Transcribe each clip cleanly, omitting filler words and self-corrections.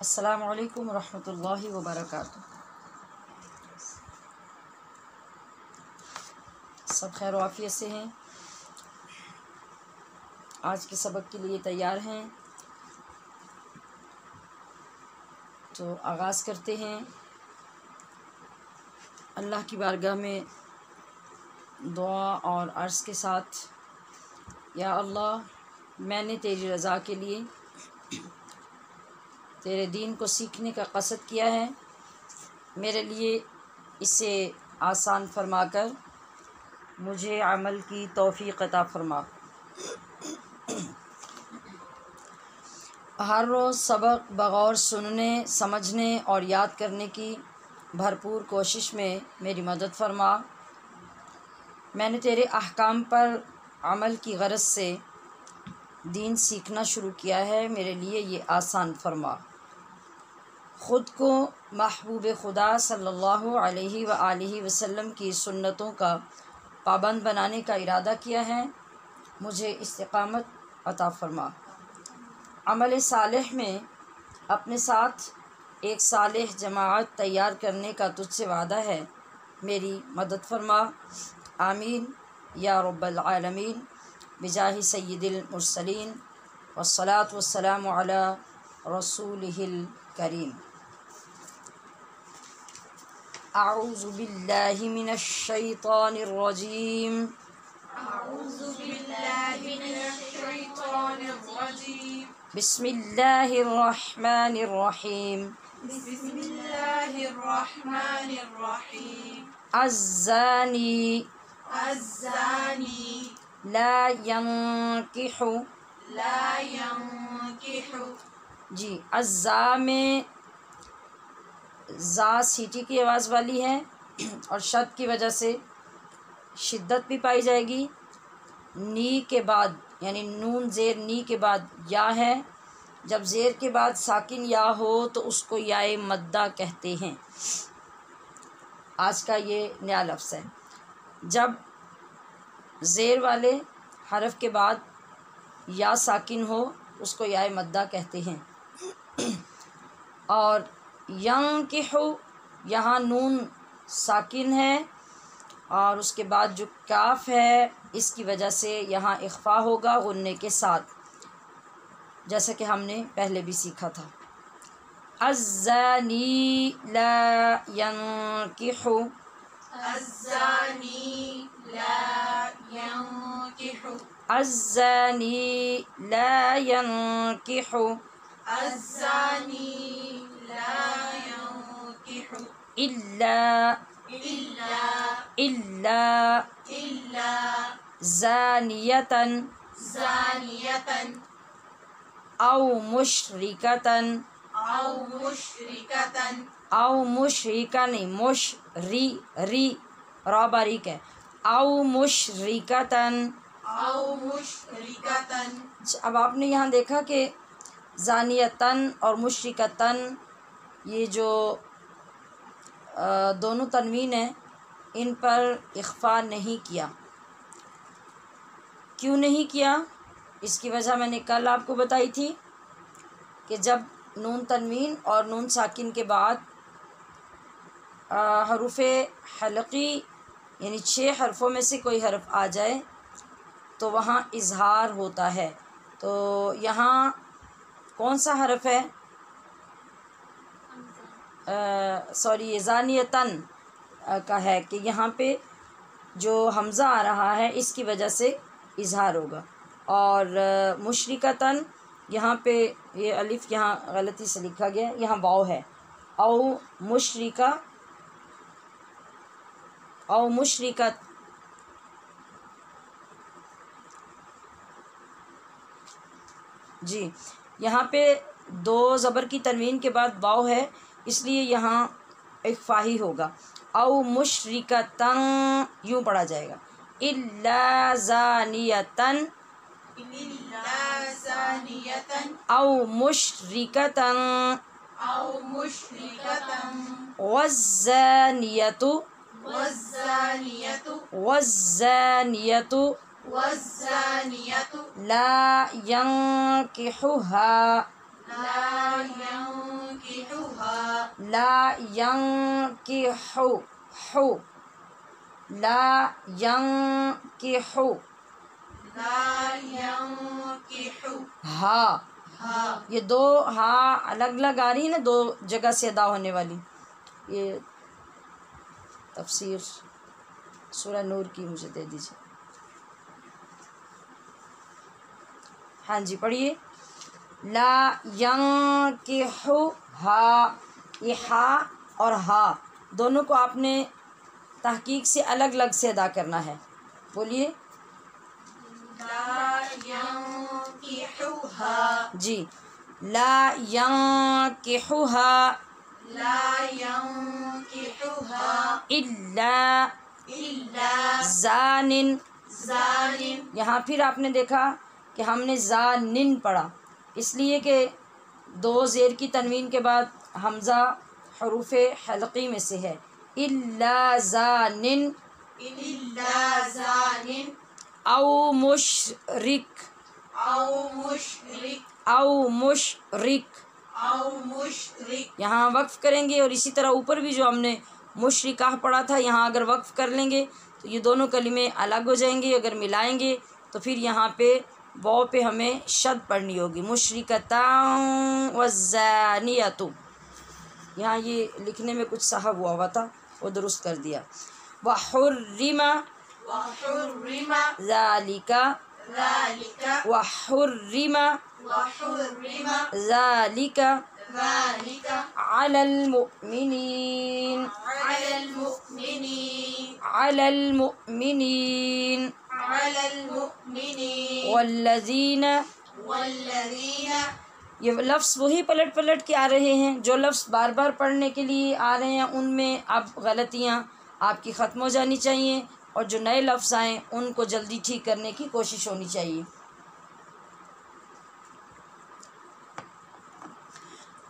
अस्सलामु अलैकुम रहमतुल्लाहि व बरकातुहू। सब खैर आफियत से हैं। आज के सबक के लिए तैयार हैं, तो आगाज़ करते हैं। अल्लाह की बारगाह में दुआ और अर्ज़ के साथ, या अल्लाह, मैंने तेरी रज़ा के लिए तेरे दीन को सीखने का क़सद किया है। मेरे लिए इसे आसान फरमाकर मुझे अमल की तौफ़ीक़ अता फरमा। हर रोज़ सबक बग़ौर सुनने, समझने और याद करने की भरपूर कोशिश में मेरी मदद फरमा। मैंने तेरे अहकाम पर अमल की गरज से दीन सीखना शुरू किया है। मेरे लिए ये आसान फरमा। ख़ुद को महबूब खुदा सल्लल्लाहु अलैहि व आलिहि वसल्लम की सुन्नतों का पाबंद बनाने का इरादा किया है। मुझे इस्तिक़ामत अता फरमा। अमल सालेह में अपने साथ एक सालेह जमाअत तैयार करने का तुझसे वादा है। मेरी मदद फरमा। आमीन या रब्बल आलमीन। बिजाहि सय्यिदिल मुरसलीन वस्सलातु वस्सलामु अला रसूलिहिल करीम। अऊज़ु बिल्लाहि मिनश शैतानिर रजीम। बिस्मिल्लाहिर रहमानिर रहीम। अज़्ज़ानी ला यंकिहु। जी, अज़्ज़ा में ज़ा सीटी की आवाज़ वाली है और शद की वजह से शिद्दत भी पाई जाएगी। नी के बाद यानी नून ज़ेर नी के बाद या है। जब ज़ेर के बाद साकिन या हो तो उसको याए मद्दा कहते हैं। आज का ये नया लफ्ज़ है। जब ज़ेर वाले हरफ के बाद या साकिन हो उसको याए मद्दा कहते हैं। और यंकिहु, यहाँ नून साकिन है और उसके बाद जो काफ है इसकी वजह से यहाँ इख्फा होगा गुन्ने के साथ, जैसा कि हमने पहले भी सीखा था। अज़्ज़ानी ला यंकिहु। अज़्ज़ानी ला यंकिहु। अज़्ज़ानी ला यंकिहु। अज़्ज़ानी ला यंकिहु। इल्ला इल्ला ज़ानियतन औ मुशरिकतन। औ मुशरिका नहीं, री रा बारीक है। औ मुशरिकतन। अब आपने यहाँ देखा कि ज़ानियतन और मुशरिकतन, ये जो दोनों तनवीन हैं, इन पर इख्फा नहीं किया। क्यों नहीं किया? इसकी वजह मैंने कल आपको बताई थी कि जब नून तनवीन और नून साकिन के बाद हरूफ़े हलक़ी यानी 6 हरफ़ों में से कोई हरफ आ जाए तो वहाँ इज़हार होता है। तो यहाँ कौन सा हरफ है? ये ज़ानियतन का है कि यहाँ पे जो हमज़ा आ रहा है इसकी वजह से इज़हार होगा। और मुशरिकतन, यहाँ पे ये अलिफ़ यहाँ गलती से लिखा गया, यहाँ वाव है। औ मुशरिका औ मुशरिकत। जी, यहाँ पे 2 ज़बर की तनवीन के बाद वाव है, इसलिए यहाँ इख्फा ही होगा। औ मुशरिकतन यूँ पढ़ा जाएगा। इल्ला ज़ानियतन औ मुशरिकतन वज़्ज़ानियतु ला यंकिहुहा ला यंकिहु हु ला यंकिहु हा ये दो हा अलग अलग आ रही है ना, दो जगह से अदा होने वाली। ये तफसीर सूरह नूर की मुझे दे दीजिए। हाँ जी पढ़िए। ला यंकिहु हा, ये हा और हा दोनों को आपने तहकीक से अलग अलग से अदा करना है। बोलिए। ला यंकिहुहा जी। ला यंकिहुहा ला यंकिहुहा इल्ला इल्ला ज़ानिन। ज़ानिन। यहाँ फिर आपने देखा कि हमने ज़ानिन पढ़ा, इसलिए कि दो ज़ेर की तनवीन के बाद हमज़ा हरूफ हलक़ी में से है। इल्ला ज़ानिन इल्ला ज़ानिन औ मुशरिक औ मुशरिक औ मुशरिक। औ मुशरिक। यहाँ वक्फ़ करेंगे और इसी तरह ऊपर भी जो हमने मुशरिका पढ़ा था, यहाँ अगर वक्फ़ कर लेंगे तो ये दोनों कलिमे अलग हो जाएंगे। अगर मिलाएंगे तो फिर यहाँ पे वाव पे हमें शद पढ़नी होगी। मुशरिकतां वज़्ज़ानियतु। यहाँ ये लिखने में कुछ साहब हुआ था, वो दुरुस्त कर दिया। वहुर्रिमा वहुर्रिमा ज़ालिका ज़ालिका वहुर्रिमा वहुर्रिमा ज़ालिका ज़ालिका अलल मुमिनीन अलल मुमिनीन अलल मुमिनीन अलल मुमिनीन वल्लज़ीना। वल्लज़ीना। ये लफ्ज़ वही पलट पलट के आ रहे हैं, जो लफ्ज़ बार बार पढ़ने के लिए आ रहे हैं उनमें अब गलतियाँ आपकी ख़त्म हो जानी चाहिए, और जो नए लफ्ज़ आएँ उनको जल्दी ठीक करने की कोशिश होनी चाहिए।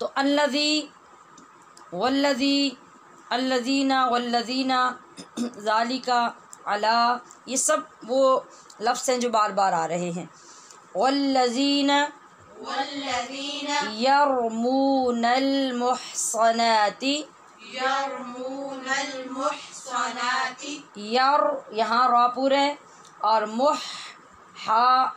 तो अल्लज़ी वल्लज़ी अल्लज़ीना वल्लज़ीना ज़ालिका अला, ये सब वो लफ्ज़ हैं जो बार बार आ रहे हैं। वल्लज़ीना वल्लज़ीना यरमूनल मुहसनाति यरमूनल मुहसनाति। यार यहाँ रा पूरा है और मुह हा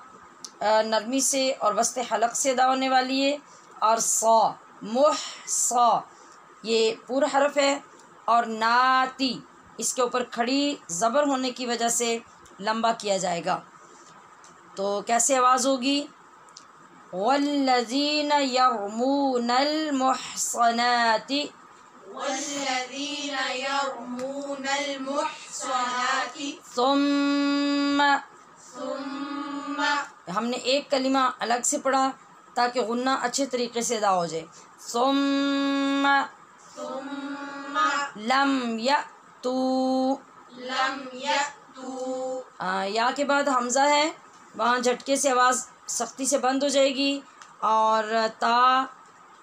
नरमी से और वस्ते हलक से अदा होने वाली है, और सा मुह सा ये पूरा हरफ है, और नाती इसके ऊपर खड़ी ज़बर होने की वजह से लंबा किया जाएगा। तो कैसे आवाज़ होगी? वल्लज़ीना यरमूनल मुहसनाति वल्लज़ीना यरमूनल मुहसनाति सुम्मा। सुम्मा। हमने एक कलिमा अलग से पढ़ा ताकि गुन्ना अच्छे तरीके से अदा हो जाए। सुम्मा सुम्मा लम यअतू। लम यअतू। या के बाद हमज़ा है, वहाँ झटके से आवाज़ सख्ती से बंद हो जाएगी, और ता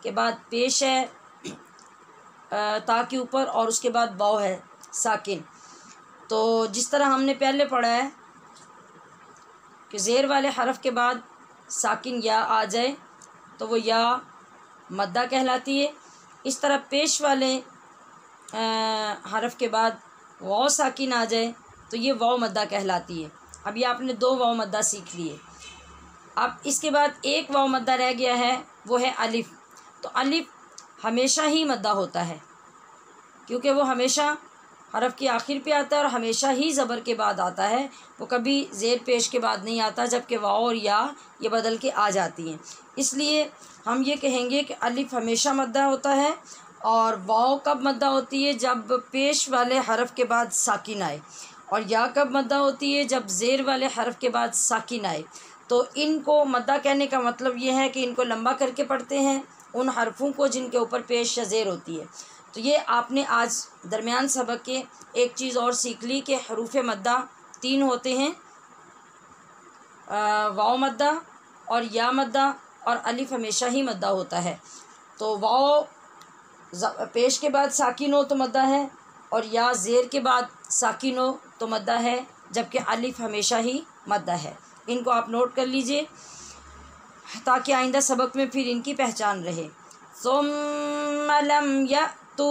के बाद पेश है, ता के ऊपर, और उसके बाद वाव है साकिन। तो जिस तरह हमने पहले पढ़ा है कि ज़ेर वाले हरफ के बाद साकिन या आ जाए तो वो या मद्दा कहलाती है, इस तरह पेश वाले हरफ के बाद वाव साकिन आ जाए तो ये वाव मद्दा कहलाती है। अब ये आपने दो वाव मद्दा सीख लिए। अब इसके बाद एक वाव मद्दा रह गया है, वो है अलिफ। तो अलिफ हमेशा ही मद्दा होता है, क्योंकि वो हमेशा हरफ के आखिर पे आता है और हमेशा ही ज़बर के बाद आता है, वो कभी ज़ेर पेश के बाद नहीं आता, जबकि वाव और या ये बदल के आ जाती हैं। इसलिए हम ये कहेंगे कि अलिफ हमेशा मद्दा होता है, और वाव कब मद्दा होती है? जब पेश वाले हरफ के बाद साकिन आए, और या कब मद्दा होती है? जब ज़ेर वाले हरफ के बाद साकिन आए। तो इनको मद्दा कहने का मतलब ये है कि इनको लंबा करके पढ़ते हैं, उन हरफों को जिनके ऊपर पेश या ज़ेर होती है। तो ये आपने आज दरमियान सबक के एक चीज़ और सीख ली कि हरूफ मद्दा तीन होते हैं, वाव मद्दा और या मद्दा, और अलिफ हमेशा ही मद्दा होता है। तो वाव पेश के बाद साकिन हो तो मद्दा है, और या ज़ेर के बाद साकिन हो तो मद्दा है, जबकि अलिफ हमेशा ही मद्दा है। इनको आप नोट कर लीजिए ताकि आइंदा सबक में फिर इनकी पहचान रहे। सुम्मा लम यअतू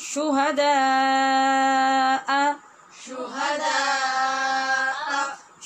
शुहदाअ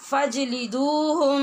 फजलिदूहुम।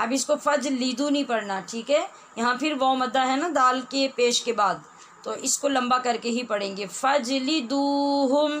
अब इसको फजलिदू नहीं पढ़ना, ठीक है। यहाँ फिर वाव मद्दा है ना दाल के पेश के बाद, तो इसको लंबा करके ही पढ़ेंगे। फजलिदूहुम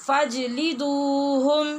फजलिदूहुम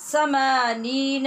समानीन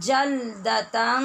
जल्दतन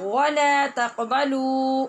वला तक़बलू।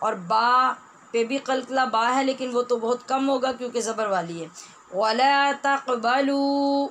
और बा पे भी कलकला बा है, लेकिन वो तो बहुत कम होगा क्योंकि ज़बर वाली है। वला तक़बलू।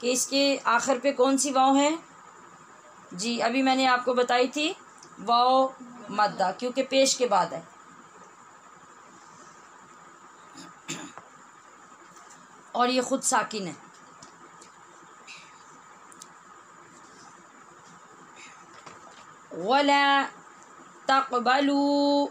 कि इसके आखिर पे कौन सी वाव है? जी अभी मैंने आपको बताई थी वाव मद्दा, क्योंकि पेश के बाद है। और ये खुद साकिन है। वला तक़बलू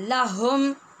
लहुम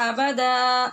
अबदा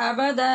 अबदा।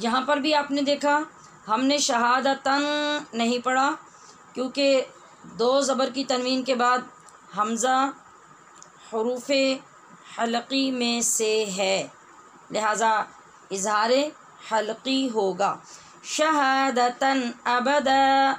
यहाँ पर भी आपने देखा हमने शहादतन नहीं पढ़ा, क्योंकि दो ज़बर की तनवीन के बाद हमज़ा हरूफ हलक़ी में से है, लिहाजा इज़हार हलक़ी होगा। शहादतन अबदा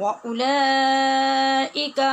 व उलाइका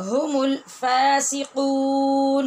हुमुल फासिकून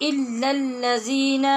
इल्लल्लज़ीना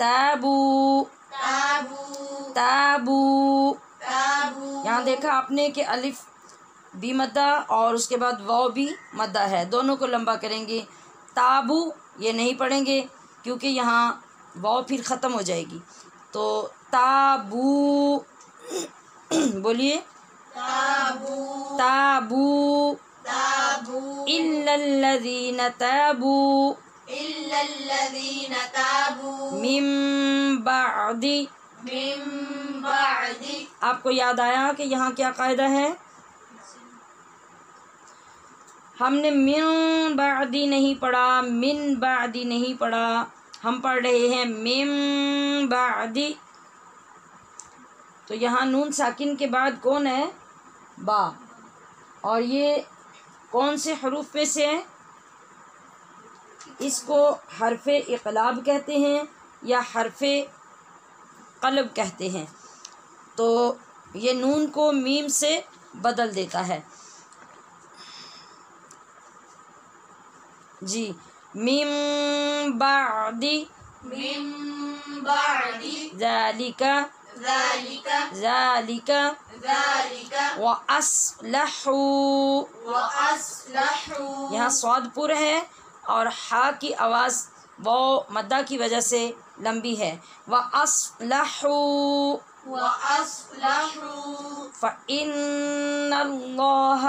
ताबू। यहाँ देखा आपने कि अलिफ भी मद्दा और उसके बाद वाव भी मद्दा है, दोनों को लंबा करेंगे। ताबू ये नहीं पढ़ेंगे क्योंकि यहाँ वाव फिर ख़त्म हो जाएगी, तो ताबू बोलिए ताबू। इल्लल्लज़ीना ताबू मिन बादी। आपको याद आया कि यहाँ क्या कायदा है? हमने मिन बादी नहीं पढ़ा, मिन बादी नहीं पढ़ा, हम पढ़ रहे हैं मिन बादी। तो यहाँ नून साकिन के बाद कौन है? बा। और ये कौन से हरूफ पे से है? इसको हरफ़े इक़लाब कहते हैं या हरफ़े क़ल्ब कहते हैं। तो ये नून को मीम से बदल देता है। जी मिन बादी ज़ालिका व अस्लहू। यहाँ स्वादपुर है और हा की आवाज़ वो मद्दा की वजह से लंबी है। व अस्लहू फ़इन्नल्लाह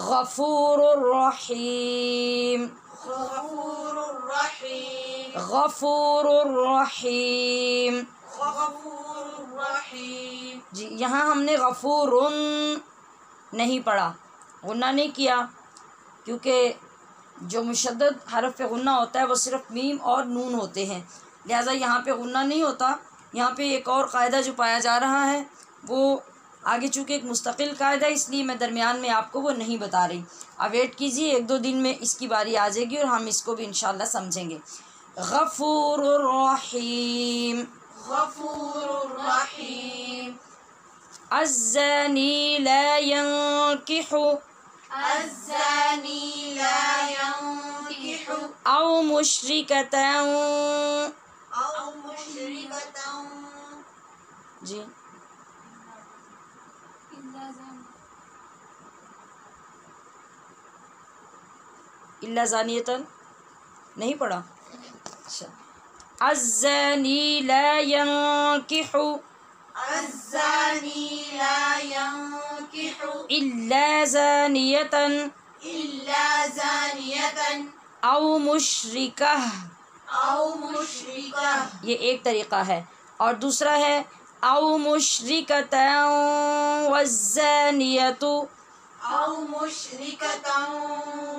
गफ़ूरुर रहीम। जी यहाँ हमने गफ़ूरुन नहीं पढ़ा, गुन्ना नहीं किया, क्योंकि जो मुशद्दद हरफ पे गुन्ना होता है वो सिर्फ मीम और नून होते हैं, लिहाजा यहाँ पे गुन्ना नहीं होता। यहाँ पे एक और कायदा जो पाया जा रहा है वो आगे चूँकि एक मुस्तकिल कायदा इसलिए मैं दरमियान में आपको वो नहीं बता रही। अब वेट कीजिए, 1-2 दिन में इसकी बारी आ जाएगी और हम इसको भी इंशाल्लाह समझेंगे। गफूरुर रहीम, गफूरुर रहीम, अज़्ज़ानी ला यंकिहु, अज़्ज़ानी ला यंकिहु, औ मुश्रिकतन, औ मुश्रिकतन, जी इल्ला ज़ानियतन नहीं पढ़ा। अच्छा, अज़्ज़ानी ला यंकिहु, अज़्ज़ानी ला यंकिहु, इल्ला ज़ानियतन, इल्ला ज़ानियतन, औ मुश्रिकह, औ मुश्रिकह, ये एक तरीक़ा है। और दूसरा है औ मुश्रिकतन वज़्ज़ानियतु, औ मुश्रिकतन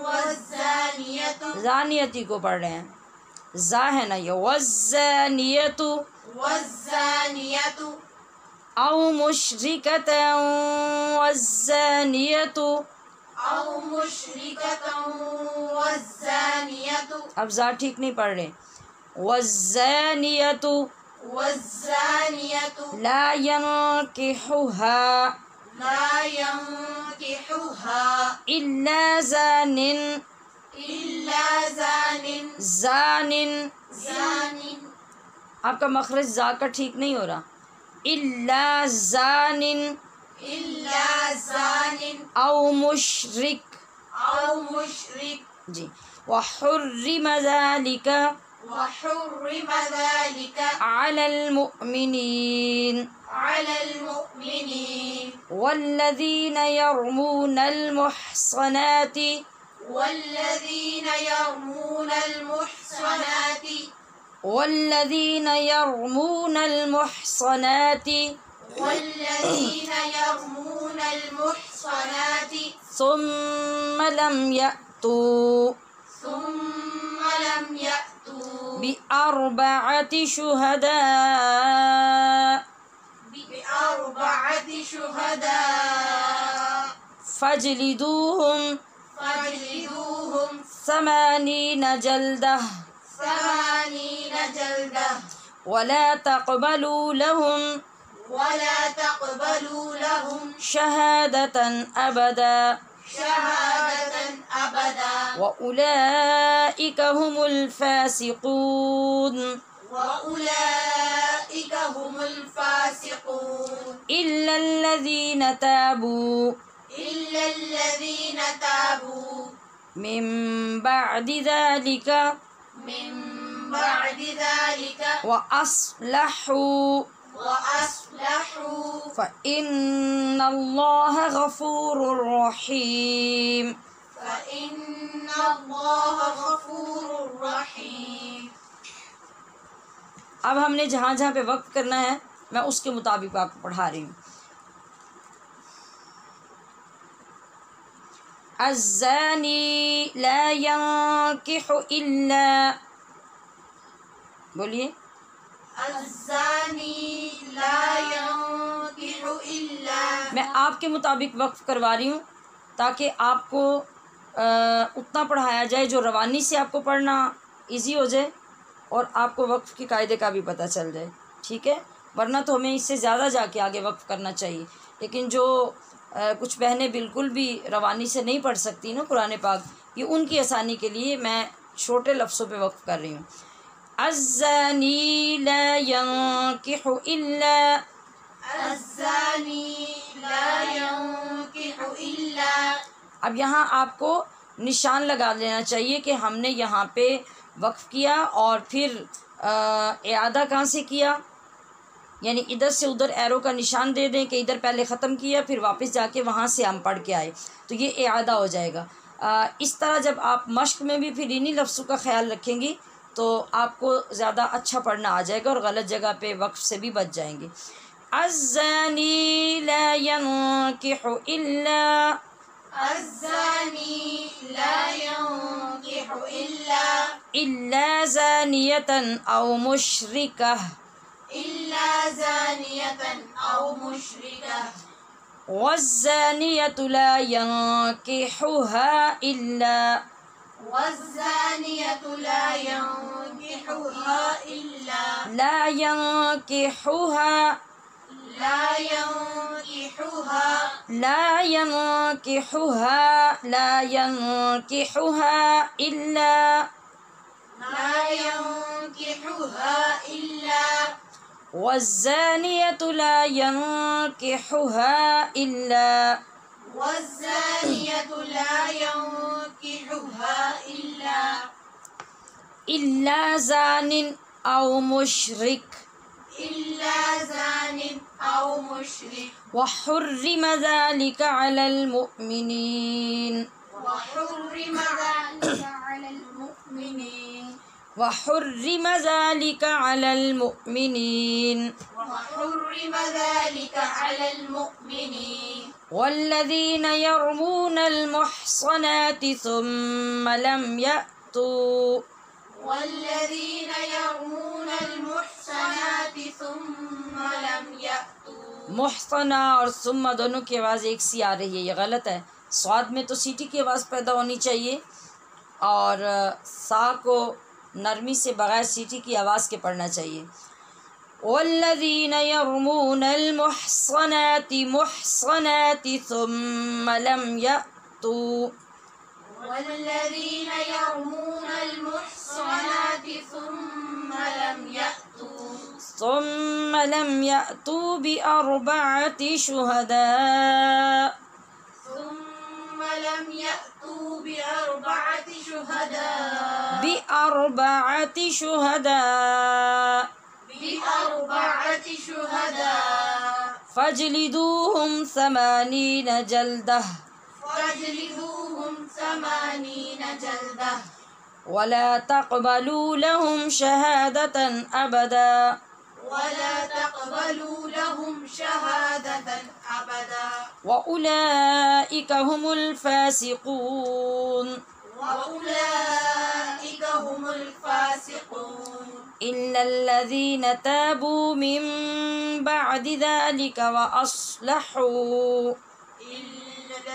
वज़्ज़ानियतु, ज़ानियती को पढ़ रहे हैं, ज़ा है ना ये, वज़्ज़ानियतु, वज़्ज़ानियतु, औ मुश्रिकतन वज़्ज़ानियतु। औ मुश्रिकतन वज़्ज़ानियतु, अब ज़ा ठीक नहीं पढ़ रहे, वज़्ज़ानियतु वज़्ज़ानियतु, ला यंकिहुहा, ला यंकिहुहा, इल्ला ज़ानिन, इल्ला ज़ानिन, ज़ानिन, ज़ानिन, आपका मखरज ज़ा का ठीक नहीं हो रहा, इल्ला ज़ानिन, इल्ला ज़ानिन, औ मुश्रिक, औ मुश्रिक, जी, वहुर्रिम ज़ालिका वहुर्रिम ज़ालिका अलल मुअमिनीन अलल मुअमिनीन, वल्लज़ीन यरमूनल मुहसनाति, वल्लज़ीन यरमूनल मुहसनाति, वल्लज़ीन यरमूनल मुहसनाति वल्लज़ीन यरमूनल मुहसनाति, सुम्मा लम यअतू सुम्मा लम यअतू बिअरबअति शुहदा बिअरबअति शुहदा फजलिदूहुम फजलिदूहुम समानीन जल्दह समानीन जल्दह वला तक़बलू लहुम वला तक़बलू लहुम शहादतन अबदा शहादतन अबदा व उलाइका हुमुल फासिकून वउलाइक हुमुल फासिकून इल्लल्लज़ीन ताबू इल्लल्लज़ीन ताबू मिन बअदि ज़ालिका मिन बअदि ज़ालिका व अस्लहू वअस्लहू फ़इन्नल्लाह गफ़ूरुर रहीम। फ़इन्नल्लाह गफ़ूरुर रहीम। अब हमने जहाँ जहाँ पे वक्त करना है मैं उसके मुताबिक आपको पढ़ा रही हूँ। अज़्ज़ानी ला यंकिहु इल्ला, बोलिए, अज़्ज़ानी ला यंकिहु इल्ला, मैं आपके मुताबिक वक्फ करवा रही हूँ ताकि आपको उतना पढ़ाया जाए जो रवानी से आपको पढ़ना इजी हो जाए और आपको वक्फ के कायदे का भी पता चल जाए, ठीक है। वरना तो हमें इससे ज़्यादा जाके आगे वक्फ करना चाहिए, लेकिन जो कुछ बहनें बिल्कुल भी रवानी से नहीं पढ़ सकती ना कुरान पाक, ये उनकी आसानी के लिए मैं छोटे लफ्ज़ों पे वक्फ कर रही हूँ। अज़्ज़ानी ला यंकिहु इल्ला, अज़्ज़ानी ला यंकिहु इल्ला। अब यहाँ आपको निशान लगा लेना चाहिए कि हमने यहाँ पे वक्फ किया और फिर इआदा कहाँ से किया, यानी इधर से उधर एरो का निशान दे दें कि इधर पहले ख़त्म किया फिर वापस जाके वहाँ से हम पढ़ के आए, तो ये इआदा हो जाएगा। इस तरह जब आप मश्क में भी फिर इन्हीं लफ्ज़ों का ख्याल रखेंगी तो आपको ज़्यादा अच्छा पढ़ना आ जाएगा और गलत जगह पे वक्फ से भी बच जाएंगे। अज़्ज़ानी ला यंकिहु इल्ला, अज़्ज़ानी ला यंकिहु इल्ला, इल्ला ज़ानियतन औ मुश्रिकह, इल्ला ज़ानियतन औ मुश्रिका, वज़्ज़ानियतु ला यंकिहुहा इल्ला वज़्ज़ानियतु ला यंकिहुहा इल्ला ला यंकिहुहा ला यंकिहुहा ला यंकिहुहा ला यंकिहुहा इल्ला ला यंकिहुहा इल्ला वज़्ज़ानियतु ला यंकिहुहा इल्ला वज़्ज़ानियतु ला यंकिहुहा इल्ला इल्ला ज़ानिन औ मुशरिक इल्ला ज़ानिन औ मुशरिक वहुर्रिम ज़ालिका अलल मुअ्मिनीन वहुर्रिम ज़ालिका अलल मुअ्मिनीन वहुर्रिम ज़ालिका अलल मुअ्मिनीन वहुर्रिम ज़ालिका अलल मुअ्मिनीन वल्लज़ीन यरमूनल मुहसनाति सुम्मा लम यअतू वल्लज़ीन यरमूनल मुहसनाति सुम्मा लम यअतू मुहसना और सुम्मा दोनों की आवाज़ एक सी आ रही है, ये गलत है। स्वाद में तो सीटी की आवाज़ पैदा होनी चाहिए और सा को नरमी से बग़ैर सीटी की आवाज़ के पढ़ना चाहिए। वल्लज़ीन यरमूनल मुहसनाति मुहसनाति सुम्मा लम यअतू वल्लज़ीन यरमूनल मुहसनाति सुम्मा लम यअतू बिअरबअति शुहदा सुम्मा लम यअतू बिअरबअति शुहदा बिअरबअति शुहदा बिअरबअति शुहदा फजलिदूहुम समानीन जल्दह फजलिदूहुम समानीन जल्दह वला तक़बलू लहुम शहादतन अबदा वला तक़बलू लहुम शहादतन अबदा वउलाइका हुमुल फासिकून वउलाइका हुमुल फासिकून इल्लल्लज़ीन ताबू मिन बअदि ज़ालिका व अस्लहू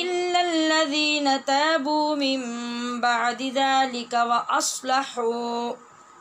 इल्लल्लज़ीन ताबू मिन बअदि ज़ालिका व अस्लहू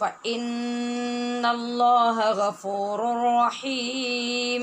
फ़इन्नल्लाह गफ़ूरुर रहीम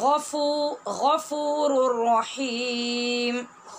गफ़ूरुर रहीम।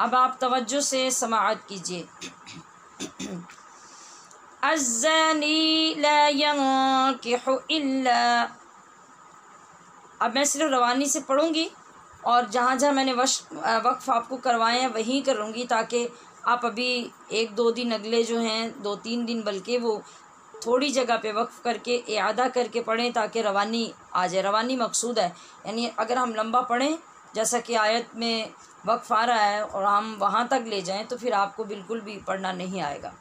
अब आप तवज्जो से समाअत कीजिए। अज़्ज़ानी ला यंकिहु इल्ला, अब मैं सिर्फ रवानी से पढ़ूँगी और जहाँ जहाँ मैंने वक्फ़ आपको करवाए हैं वहीं करूँगी, ताकि आप अभी एक दो दिन अगले जो हैं 2-3 दिन बल्कि वो थोड़ी जगह पे वक्फ़ करके इआदा करके पढ़ें ताकि रवानी आ जाए। रवानी मकसूद है, यानी अगर हम लंबा पढ़ें जैसा कि आयत में वक्फ़ आ रहा है और हम वहाँ तक ले जाएं तो फिर आपको बिल्कुल भी पढ़ना नहीं आएगा।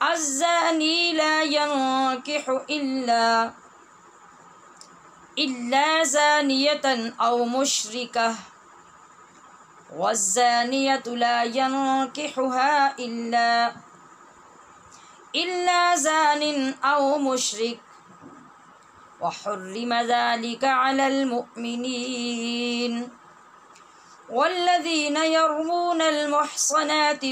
अज़्ज़ानी ला यंकिहु इल्ला ज़ानियतन औ मुशरिकह वज़्ज़ानियतु ला यंकिहुहा इल्ला ज़ानिन औ मुशरिक वहुर्रिम ज़ालिका अलल मुअ्मिनीन वल्लज़ीन यरमूनल मुहसनाति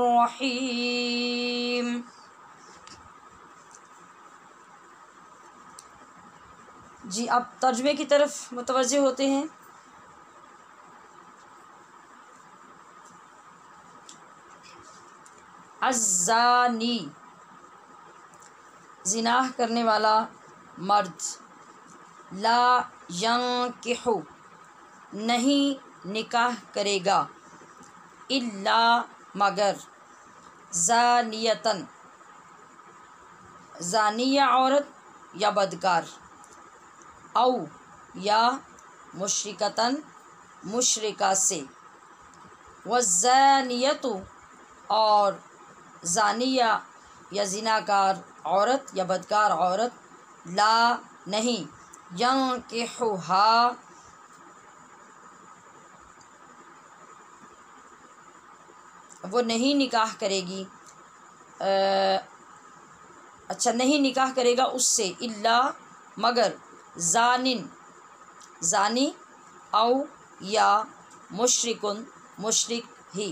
रहीम। जी आप तर्जुमे की तरफ मुतवज्जे होते हैं। अज़्ज़ानी ज़िनाह करने वाला मर्द ला यंकिहु नहीं निकाह करेगा इल्ला मगर ज़ानियतन ज़ानिया औरत या बदकार औ या मुशरिकतन मुशरिका से वज़ानियतु और ज़ानिया या ज़िनाकार औरत या बदकार औरत ला नहीं यंकिहुहा वो नहीं निकाह करेगी नहीं निकाह करेगा उससे इल्ला मगर ज़ानिन ज़ानी औ या मुशरिकुन मुशरिक ही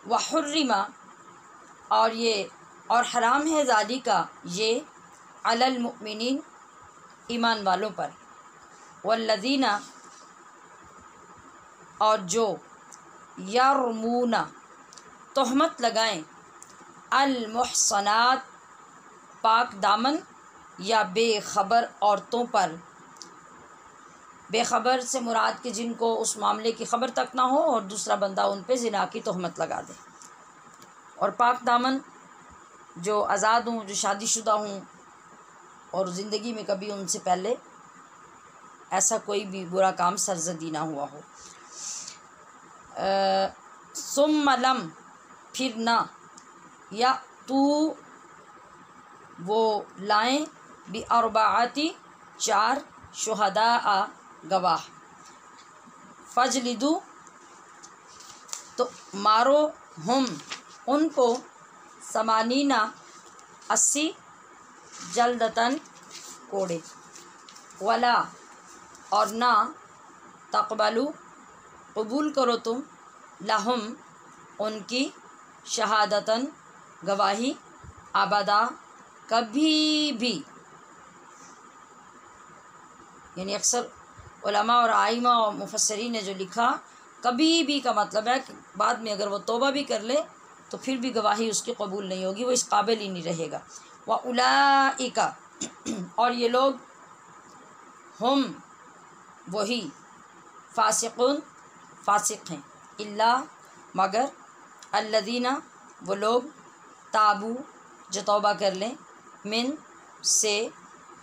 वहुर्रिमा और हराम है ज़ालिका ये अलल मुमिनीन ईमान वालों पर वल्लज़ीना और जो यरमूना तोहमत लगाएं अल मुहसनात पाक दामन या बेखबर औरतों पर। बेखबर से मुराद के जिनको उस मामले की ख़बर तक ना हो और दूसरा बंदा उन पे ज़िना की तोहमत लगा दे। और पाक दामन जो आज़ाद हों, जो शादीशुदा हों और ज़िंदगी में कभी उनसे पहले ऐसा कोई भी बुरा काम सरजदी ना हुआ हो। सुम्मा लम फिर ना या तू वो लाएं बि अरबाअती 4 शुहदा गवाह फजलिदू तो मारो हम उनको समानीना 80 जल्दतन कोड़े वला और ना तक़बलू कबूल करो तुम लहुम उनकी शहादतन गवाही अबदा कभी भी। यानी अक्सर उलमा और आइमा और मुफस्सरीन ने जो लिखा कभी भी का मतलब है कि बाद में अगर वो तौबा भी कर ले तो फिर भी गवाही उसकी कबूल नहीं होगी, वो इस काबिल ही नहीं रहेगा। व उलाइका और ये लोग हम वही फासिकुन फासिक हैं इल्ला मगर अल्लज़ीना वो लोग ताबू जो तौबा कर लें मिन से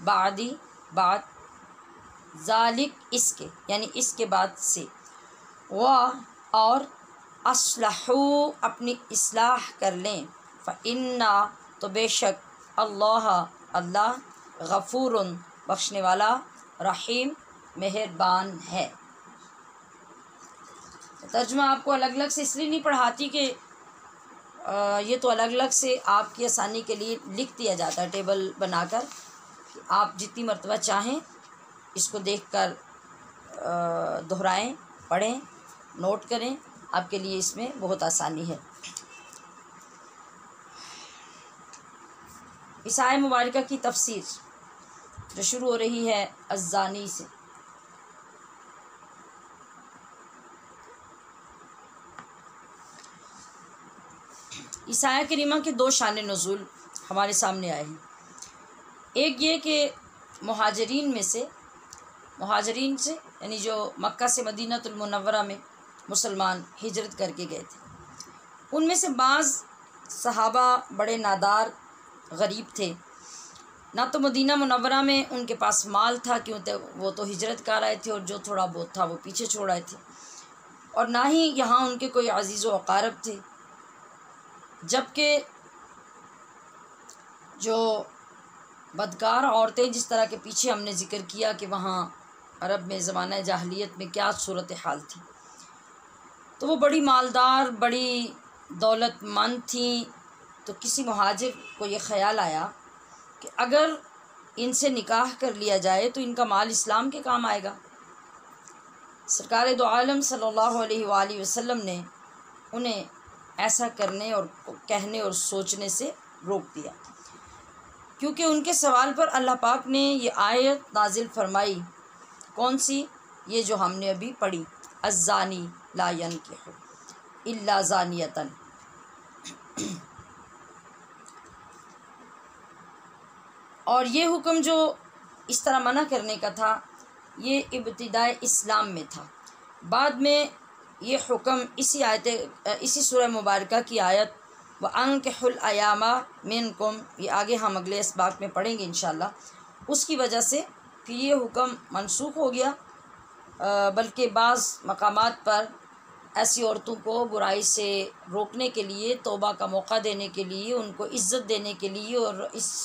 बादी बाद ज़ालिक इसके यानी इसके बाद से वह और अस्लहू अपनी इस्लाह कर लें फ़इन्ना तो बेशक अल्लाह गफ़ूरुन बख्शने वाला रहीम मेहरबान है। तर्जुमा आपको अलग अलग से इसलिए नहीं पढ़ाती कि ये तो अलग अलग से आपकी आसानी के लिए लिख दिया जाता है टेबल बनाकर कि आप जितनी मर्तबा चाहें इसको देखकर दोहराएं, पढ़ें, नोट करें, आपके लिए इसमें बहुत आसानी है। इस आय मुबारका की तफसीर जो शुरू हो रही है अज़्ज़ानी से। इस आया करीमा के 2 शान नुज़ूल हमारे सामने आए हैं। एक ये कि मुहाजिरीन से यानी जो मक्का से मदीनतुल मुनव्वरा में मुसलमान हिजरत करके गए थे, उनमें से बाज़ सहाबा बड़े नादार गरीब थे। ना तो मदीना मुनव्वरा में उनके पास माल था क्योंकि वो तो हिजरत कर आए थे और जो थोड़ा बहुत था वो पीछे छोड़ आए थे, और ना ही यहाँ उनके कोई अज़ीज़ व अक़ारब थे। जबकि जो बदकार औरतें, जिस तरह के पीछे हमने ज़िक्र किया कि वहाँ अरब में ज़माना जाहिलियत में क्या सूरत हाल थी, तो वो बड़ी मालदार, बड़ी दौलतमंद थी। तो किसी मुहाजिर को ये ख़याल आया कि अगर इनसे निकाह कर लिया जाए तो इनका माल इस्लाम के काम आएगा। सरकार दो आलम सल्लल्लाहु अलैहि वसल्लम ने उन्हें ऐसा करने और कहने और सोचने से रोक दिया, क्योंकि उनके सवाल पर अल्लाह पाक ने ये आयत नाजिल फरमाई। कौन सी? ये जो हमने अभी पढ़ी, अज़्ज़ानी ला यनकिहु इल्ला ज़ानियतन। और ये हुक्म जो इस तरह मना करने का था ये इब्तिदाए इस्लाम में था। बाद में ये हुक्म इसी सूरह मुबारका की आयत व अंकिहुल अयामा मिनकुम, ये आगे हम अगले इस बात में पढ़ेंगे इंशाअल्लाह, उसकी वजह से फिर ये हुक्म मनसूख हो गया। बल्कि बाज़ मकामात पर ऐसी औरतों को बुराई से रोकने के लिए, तौबा का मौका देने के लिए, उनको इज़्ज़त देने के लिए और इस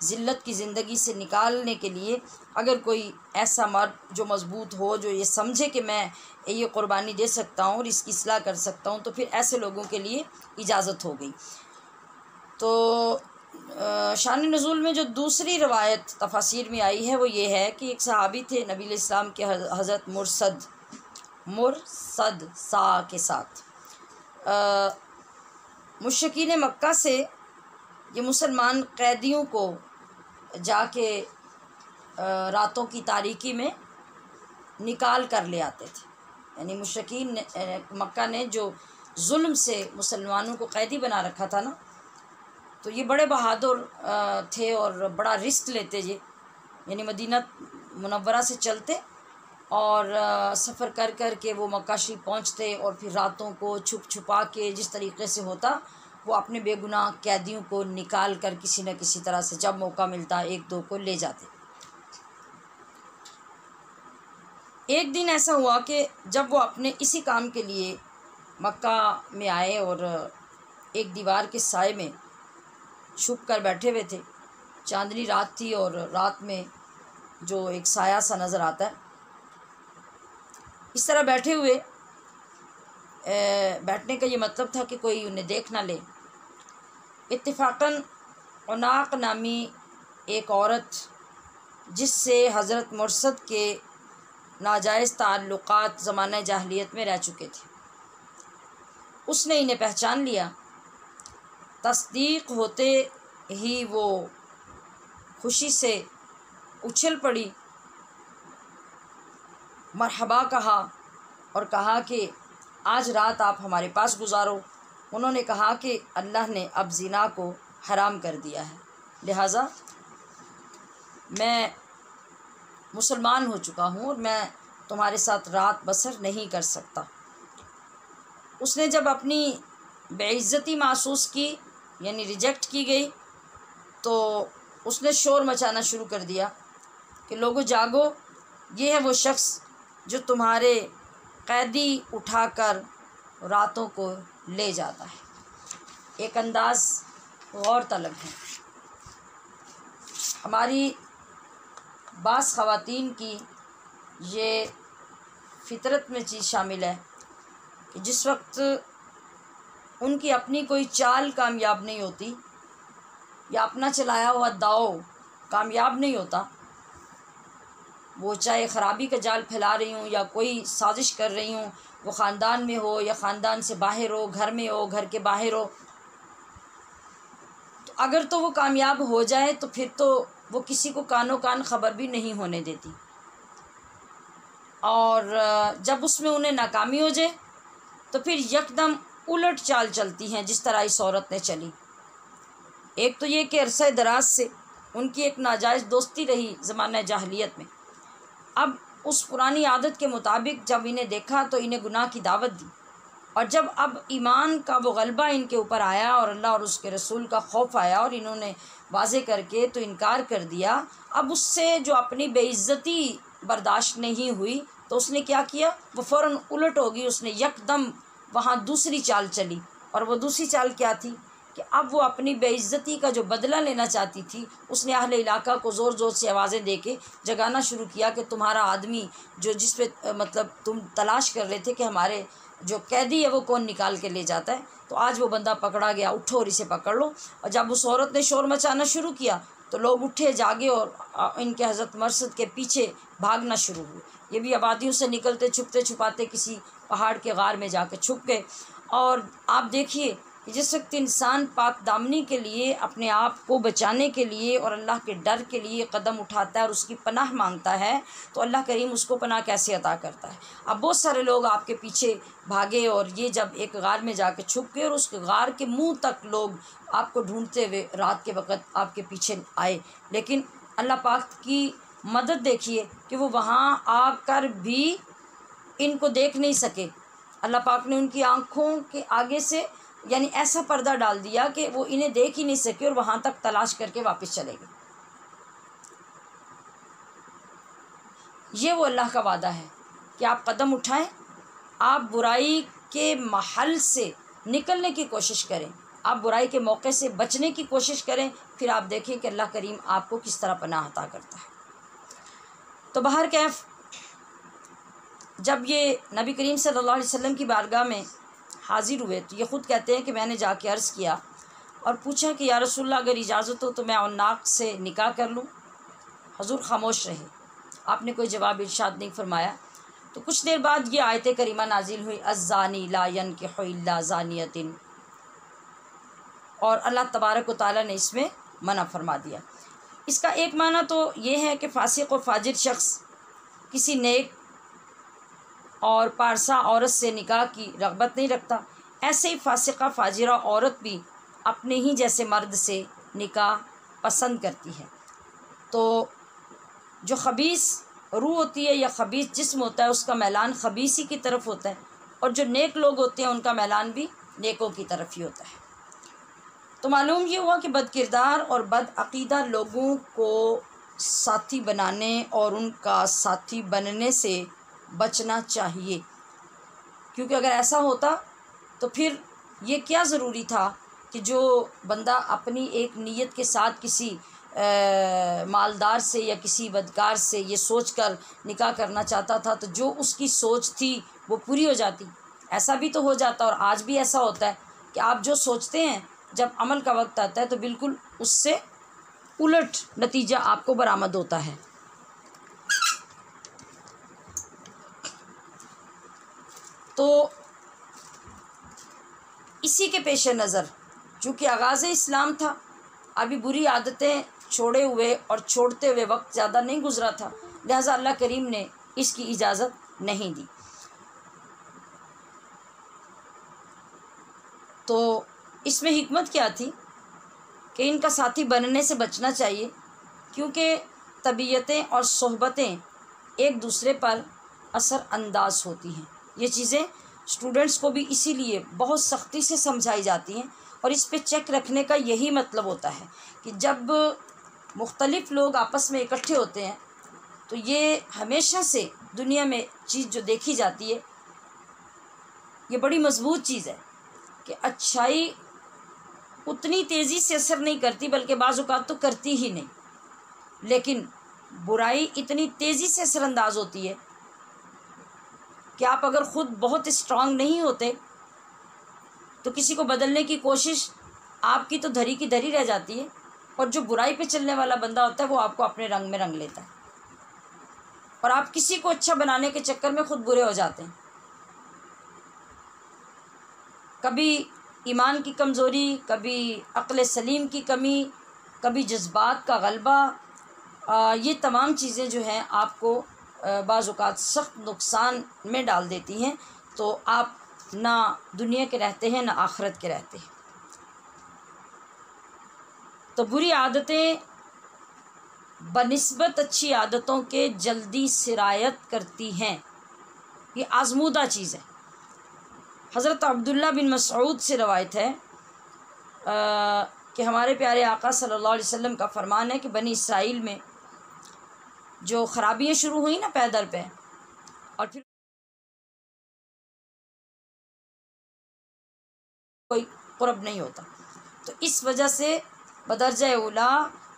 ज़िल्लत की ज़िंदगी से निकालने के लिए अगर कोई ऐसा मर्द जो मज़बूत हो, जो ये समझे कि मैं ये क़ुरबानी दे सकता हूँ और इसकी इस्लाह कर सकता हूँ, तो फिर ऐसे लोगों के लिए इजाज़त हो गई। तो शान नुज़ूल में जो दूसरी रवायत तफासिर में आई है वो ये है कि एक सहाबी थे नबी इस्लाम के, हज़रत मुरसद सा के साथ, मुश्रिकीन मक्का से ये मुसलमान कैदियों को जाके रातों की तारीकी में निकाल कर ले आते थे। यानी मुश्रिकीन मक्का ने जो जुल्म से मुसलमानों को कैदी बना रखा था ना, तो ये बड़े बहादुर थे और बड़ा रिस्क लेते ये, यानी मदीना मुनव्वरा से चलते और सफ़र कर कर के वो मक्का शरीफ पहुँचते और फिर रातों को छुप छुपा के जिस तरीक़े से होता वो अपने बेगुनाह कैदियों को निकाल कर किसी न किसी तरह से जब मौका मिलता एक दो को ले जाते। एक दिन ऐसा हुआ कि जब वो अपने इसी काम के लिए मक्का में आए और एक दीवार के साए में छुप कर बैठे हुए थे, चांदनी रात थी और रात में जो एक साया सा नज़र आता है, इस तरह बैठे हुए, बैठने का ये मतलब था कि कोई उन्हें देख ना ले। इत्तिफाकन उनाक नामी एक औरत जिससे हज़रत मुरसद के नाजायज़ ताल्लुक़ात ज़माना जाहिलियत में रह चुके थे, उसने इन्हें पहचान लिया। तस्दीक होते ही वो खुशी से उछल पड़ी, मरहबा कहा और कहा कि आज रात आप हमारे पास गुजारो। उन्होंने कहा कि अल्लाह ने अब ज़िना को हराम कर दिया है, लिहाजा मैं मुसलमान हो चुका हूँ और मैं तुम्हारे साथ रात बसर नहीं कर सकता। उसने जब अपनी बेइज्जती महसूस की, यानी रिजेक्ट की गई, तो उसने शोर मचाना शुरू कर दिया कि लोगों जागो, ये है वो शख्स जो तुम्हारे कैदी उठाकर रातों को ले जाता है। एक अंदाज़ गौर तलब है। हमारी बास ख़वातीन की ये फ़ितरत में चीज़ शामिल है कि जिस वक्त उनकी अपनी कोई चाल कामयाब नहीं होती या अपना चलाया हुआ दाव कामयाब नहीं होता, वो चाहे ख़राबी का जाल फैला रही हूँ या कोई साजिश कर रही हूँ, वो ख़ानदान में हो या ख़ानदान से बाहर हो, घर में हो, घर के बाहर हो, तो अगर तो वो कामयाब हो जाए तो फिर तो वो किसी को कानो कान ख़बर भी नहीं होने देती, और जब उसमें उन्हें नाकामी हो जाए तो फिर यकदम उलट चाल चलती हैं, जिस तरह इस औरत ने चली। एक तो ये कि अरसा दराज से उनकी एक नाजायज़ दोस्ती रही ज़माना जाहिलियत में। अब उस पुरानी आदत के मुताबिक जब इन्हें देखा तो इन्हें गुनाह की दावत दी, और जब अब ईमान का वो गलबा इनके ऊपर आया और अल्लाह और उसके रसूल का खौफ आया और इन्होंने वाज़े करके तो इनकार कर दिया, अब उससे जो अपनी बेइज्जती बर्दाश्त नहीं हुई तो उसने क्या किया, वो फ़ौरन उलट हो गई। उसने यकदम वहाँ दूसरी चाल चली, और वो दूसरी चाल क्या थी कि अब वो अपनी बेइज्जती का जो बदला लेना चाहती थी, उसने अहले इलाका को ज़ोर ज़ोर से आवाज़ें दे के जगाना शुरू किया कि तुम्हारा आदमी जो जिस पे मतलब तुम तलाश कर रहे थे कि हमारे जो कैदी है वो कौन निकाल के ले जाता है, तो आज वो बंदा पकड़ा गया, उठो और इसे पकड़ लो। और जब उस औरत ने शोर मचाना शुरू किया तो लोग उठे, जागे और इनके हज़रत मुरसद के पीछे भागना शुरू हुए। ये भी आबादियों से निकलते छुपते छुपाते किसी पहाड़ के गार में जाके छुप गए। और आप देखिए जिस वक्त इंसान पाक दामनी के लिए, अपने आप को बचाने के लिए और अल्लाह के डर के लिए कदम उठाता है और उसकी पनाह मांगता है, तो अल्लाह करीम उसको पनाह कैसे अता करता है। अब बहुत सारे लोग आपके पीछे भागे और ये जब एक गार में जाके छुप गए और उस गार के मुंह तक लोग आपको ढूंढते हुए रात के वक़्त आपके पीछे आए, लेकिन अल्लाह पाक की मदद देखिए कि वो वहाँ आकर भी इनको देख नहीं सके। अल्लाह पाक ने उनकी आँखों के आगे से यानी ऐसा पर्दा डाल दिया कि वो इन्हें देख ही नहीं सके और वहाँ तक तलाश करके वापस चले गए। ये वो अल्लाह का वादा है कि आप कदम उठाएं, आप बुराई के महल से निकलने की कोशिश करें, आप बुराई के मौके से बचने की कोशिश करें, फिर आप देखें कि अल्लाह करीम आपको किस तरह पनाह अता करता है। तो बहर कैफ जब ये नबी करीम सल्लल्लाहु अलैहि वसल्लम की बारगाह में हाजिर हुए तो ये ख़ुद कहते हैं कि मैंने जाके अर्ज़ किया और पूछा कि या रसूलल्लाह अगर इजाज़त हो तो मैं औन्नाक से निकाह कर लूँ। हजूर खामोश रहे, आपने कोई जवाब इरशाद नहीं फरमाया। तो कुछ देर बाद ये आयत करीमा नाजिल हुई, अज़्ज़ानी ला यनकिहु इल्ला ज़ानियतिन, और अल्लाह तबारक व तआला ने इसमें मना फरमा दिया। इसका एक माना तो ये है कि फासिक और फाजिर शख्स किसी नेक और पारसा औरत से निकाह की रग़बत नहीं रखता, ऐसे ही फासिका फाजिरा औरत भी अपने ही जैसे मर्द से निकाह पसंद करती है। तो जो ख़बीस रूह होती है या ख़बीस जिस्म होता है उसका मैलान ख़बीसी की तरफ होता है, और जो नेक लोग होते हैं उनका मैलान भी नेकों की तरफ ही होता है। तो मालूम ये हुआ कि बदकिरदार और बदअक़ीदा लोगों को साथी बनाने और उनका साथी बनने से बचना चाहिए, क्योंकि अगर ऐसा होता तो फिर ये क्या ज़रूरी था कि जो बंदा अपनी एक नीयत के साथ किसी मालदार से या किसी बदकार से ये सोचकर निकाह करना चाहता था तो जो उसकी सोच थी वो पूरी हो जाती। ऐसा भी तो हो जाता, और आज भी ऐसा होता है कि आप जो सोचते हैं जब अमल का वक्त आता है तो बिल्कुल उससे उलट नतीजा आपको बरामद होता है। तो इसी के पेश नज़र चूँकि आगाज़ इस्लाम था, अभी बुरी आदतें छोड़े हुए और छोड़ते हुए वक्त ज़्यादा नहीं गुज़रा था, लिहाजा अल्लाह करीम ने इसकी इजाज़त नहीं दी। तो इसमें हिकमत क्या थी कि इनका साथी बनने से बचना चाहिए, क्योंकि तबीयतें और सोहबतें एक दूसरे पर असर अंदाज होती हैं। ये चीज़ें स्टूडेंट्स को भी इसीलिए बहुत सख्ती से समझाई जाती हैं, और इस पे चेक रखने का यही मतलब होता है कि जब मुख्तलिफ़ लोग आपस में इकट्ठे होते हैं तो ये हमेशा से दुनिया में चीज़ जो देखी जाती है ये बड़ी मज़बूत चीज़ है कि अच्छाई उतनी तेज़ी से असर नहीं करती, बल्कि बाज़ औक़ात तो करती ही नहीं, लेकिन बुराई इतनी तेज़ी से असरअंदाज होती है कि आप अगर ख़ुद बहुत स्ट्रांग नहीं होते तो किसी को बदलने की कोशिश आपकी तो धरी की धरी रह जाती है, और जो बुराई पे चलने वाला बंदा होता है वो आपको अपने रंग में रंग लेता है, और आप किसी को अच्छा बनाने के चक्कर में ख़ुद बुरे हो जाते हैं। कभी ईमान की कमज़ोरी, कभी अक्ल सलीम की कमी, कभी जज्बात का गलबा, ये तमाम चीज़ें जो हैं आपको बाज़ औक़ात सख्त नुकसान में डाल देती हैं। तो आप ना दुनिया के रहते हैं ना आखिरत के रहते हैं। तो बुरी आदतें बनिस्बत अच्छी आदतों के जल्दी सिरायत करती हैं, ये आज़मूदा चीज़ है। हज़रत अब्दुल्ला बिन मसऊद से रवायत है कि हमारे प्यारे आका सल्लल्लाहु अलैहि वसल्लम का फरमान है कि बनी इसराइल में जो ख़राबियाँ शुरू हुई ना पैदल पे, और फिर कोई क़ुर्ब नहीं होता, तो इस वजह से बदरजा उला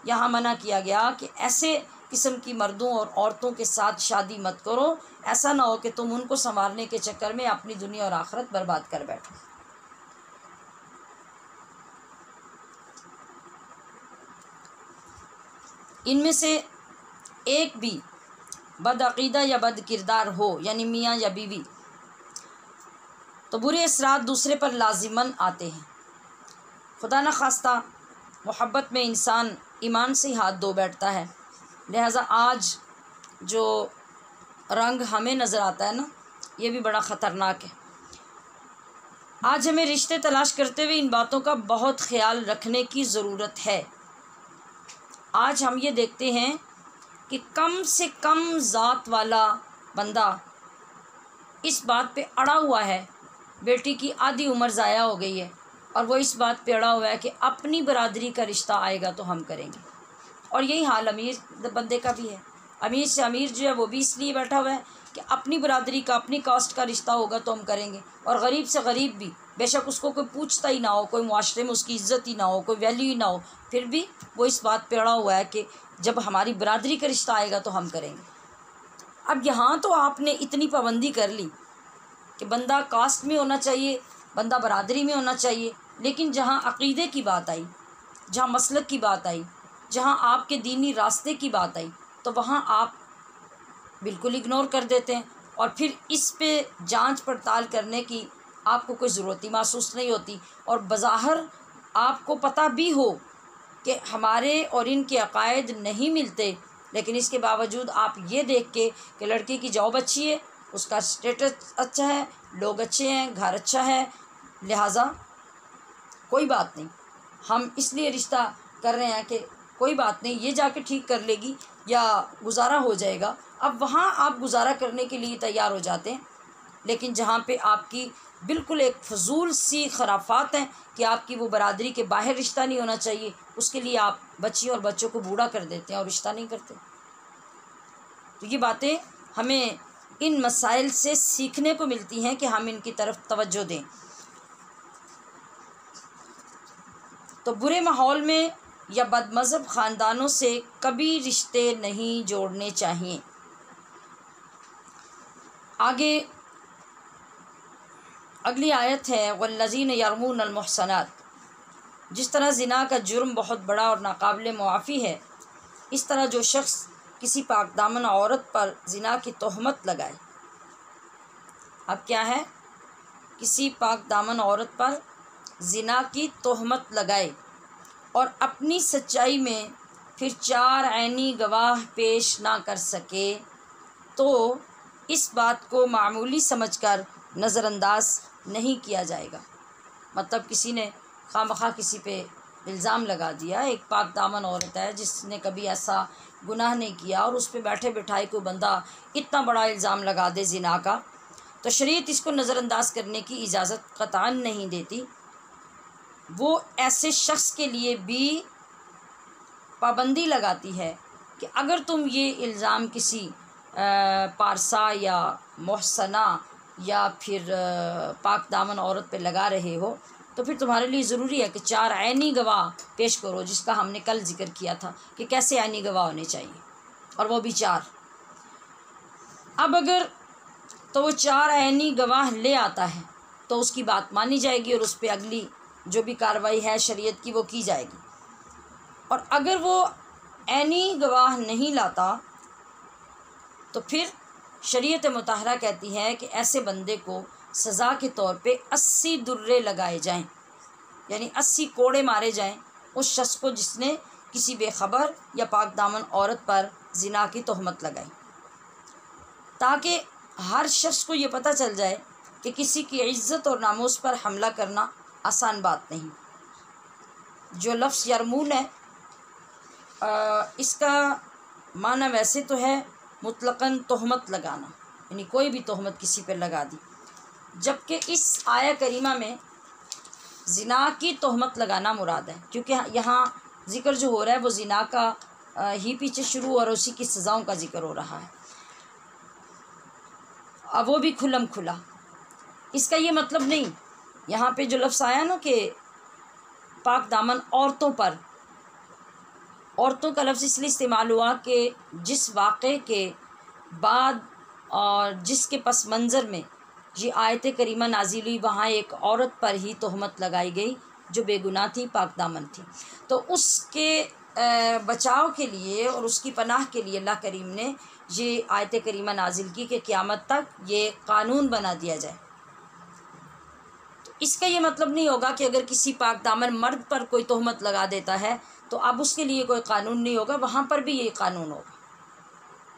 यहाँ मना किया गया कि ऐसे किस्म की मर्दों और औरतों के साथ शादी मत करो, ऐसा ना हो कि तुम उनको संवारने के चक्कर में अपनी दुनिया और आखिरत बर्बाद कर बैठो। इनमें से एक भी बदअक़ीदा या बद किरदार हो, यानी मियाँ या बीवी, तो बुरे असरात दूसरे पर लाजिमन आते हैं। खुदा न खास्ता मोहब्बत में इंसान ईमान से ही हाथ धो बैठता है। लिहाजा आज जो रंग हमें नज़र आता है ना, ये भी बड़ा ख़तरनाक है। आज हमें रिश्ते तलाश करते हुए इन बातों का बहुत ख्याल रखने की ज़रूरत है। आज हम ये देखते हैं कि कम से कम ज़ात वाला बंदा इस बात पे अड़ा हुआ है, बेटी की आधी उम्र ज़ाया हो गई है और वो इस बात पे अड़ा हुआ है कि अपनी बरादरी का रिश्ता आएगा तो हम करेंगे। और यही हाल अमीर बंदे का भी है। अमीर से अमीर जो है वो भी इसलिए बैठा हुआ है कि अपनी बरादरी का, अपनी कास्ट का रिश्ता होगा तो हम करेंगे। और गरीब से गरीब भी, बेशक उसको कोई पूछता ही ना हो, कोई मुआशरे में उसकी इज़्ज़त ही ना हो, कोई वैल्यू ही ना हो, फिर भी वो इस बात पे अड़ा हुआ है कि जब हमारी बरादरी का रिश्ता आएगा तो हम करेंगे। अब यहाँ तो आपने इतनी पाबंदी कर ली कि बंदा कास्ट में होना चाहिए, बंदा बरादरी में होना चाहिए, लेकिन जहाँ अक़ीदे की बात आई, जहाँ मसलक की बात आई, जहाँ आपके दीनी रास्ते की बात आई, तो वहाँ आप बिल्कुल इग्नोर कर देते हैं और फिर इस पे जांच पड़ताल करने की आपको कोई ज़रूरत ही महसूस नहीं होती। और बज़ाहिर आपको पता भी हो कि हमारे और इनके अक़ायद नहीं मिलते, लेकिन इसके बावजूद आप ये देख के कि लड़की की जॉब अच्छी है, उसका स्टेटस अच्छा है, लोग अच्छे हैं, घर अच्छा है, लिहाजा कोई बात नहीं, हम इसलिए रिश्ता कर रहे हैं कि कोई बात नहीं, ये जाके ठीक कर लेगी या गुजारा हो जाएगा। अब वहाँ आप गुजारा करने के लिए तैयार हो जाते हैं, लेकिन जहाँ पे आपकी बिल्कुल एक फजूल सी खराफात हैं कि आपकी वो बरादरी के बाहर रिश्ता नहीं होना चाहिए, उसके लिए आप बच्चियों और बच्चों को बूढ़ा कर देते हैं और रिश्ता नहीं करते। तो ये बातें हमें इन मसाइल से सीखने को मिलती हैं कि हम इनकी तरफ तवज्जो दें। तो बुरे माहौल में या बदमज़हब ख़ानदानों से कभी रिश्ते नहीं जोड़ने चाहिए। आगे अगली आयत है वल्लज़ीन यरमून अलमुहसनात। जिस तरह ज़िना का जुर्म बहुत बड़ा और नाकाबिल मुआफ़ी है, इस तरह जो शख्स किसी पाकदामन औरत पर ज़िना की तोहमत लगाए, अब क्या है, किसी पाकदामन औरत पर ज़िना की तोहमत लगाए और अपनी सच्चाई में फिर 4 ऐनी गवाह पेश ना कर सके, तो इस बात को मामूली समझकर नज़रअंदाज नहीं किया जाएगा। मतलब किसी ने खामखा किसी पे इल्ज़ाम लगा दिया, एक पाक दामन औरत है जिसने कभी ऐसा गुनाह नहीं किया और उस पे बैठे बिठाए कोई बंदा इतना बड़ा इल्ज़ाम लगा दे ज़िना का, तो शरीयत इसको नज़रअंदाज करने की इजाज़त क़तअन नहीं देती। वो ऐसे शख्स के लिए भी पाबंदी लगाती है कि अगर तुम ये इल्ज़ाम किसी पारसा या मोहसना या फिर पाक दामन औरत पे लगा रहे हो, तो फिर तुम्हारे लिए ज़रूरी है कि 4 ऐनी गवाह पेश करो, जिसका हमने कल जिक्र किया था कि कैसे ऐनी गवाह होने चाहिए, और वो भी 4। अब अगर तो वो 4 ऐनी गवाह ले आता है तो उसकी बात मानी जाएगी और उस पर अगली जो भी कार्रवाई है शरीयत की वो की जाएगी। और अगर वो ऐनी गवाह नहीं लाता तो फिर शरीयत मुताहरा कहती है कि ऐसे बंदे को सज़ा के तौर पे 80 दुर्रे लगाए जाएं, यानी 80 कोड़े मारे जाएं उस शख्स को जिसने किसी बेखबर या पाक दामन औरत पर ज़िना की तोहमत लगाई, ताकि हर शख्स को ये पता चल जाए कि किसी की इज़्ज़त और नामूस पर हमला करना आसान बात नहीं। जो लफ्ज़ यरमून है, इसका माना वैसे तो है मुतलक़न तोहमत लगाना, यानी कोई भी तोहमत किसी पर लगा दी, जबकि इस आया करीमा में ज़िना की तोहमत लगाना मुराद है, क्योंकि यहाँ ज़िक्र जो हो रहा है वो ज़िना का ही पीछे शुरू और उसी की सज़ाओं का ज़िक्र हो रहा है, अब वो भी खुल्लम खुला। इसका ये मतलब नहीं, यहाँ पे जो लफ्ज़ आया ना कि पाक दामन औरतों पर, औरतों का लफ्ज़ इसलिए इस्तेमाल हुआ कि जिस वाक़े के बाद और जिसके पस मंज़र में ये आयत करीमा नाज़िल हुई, वहाँ एक औरत पर ही तोहमत लगाई गई जो बेगुनाह थी, पाक दामन थी। तो उसके बचाव के लिए और उसकी पनाह के लिए अल्लाह करीम ने ये आयत करीमा नाज़िल की कि क़यामत तक ये कानून बना दिया जाए। तो इसका ये मतलब नहीं होगा कि अगर किसी पाक दामन मर्द पर कोई तोहमत लगा देता है तो अब उसके लिए कोई कानून नहीं होगा, वहाँ पर भी ये कानून होगा।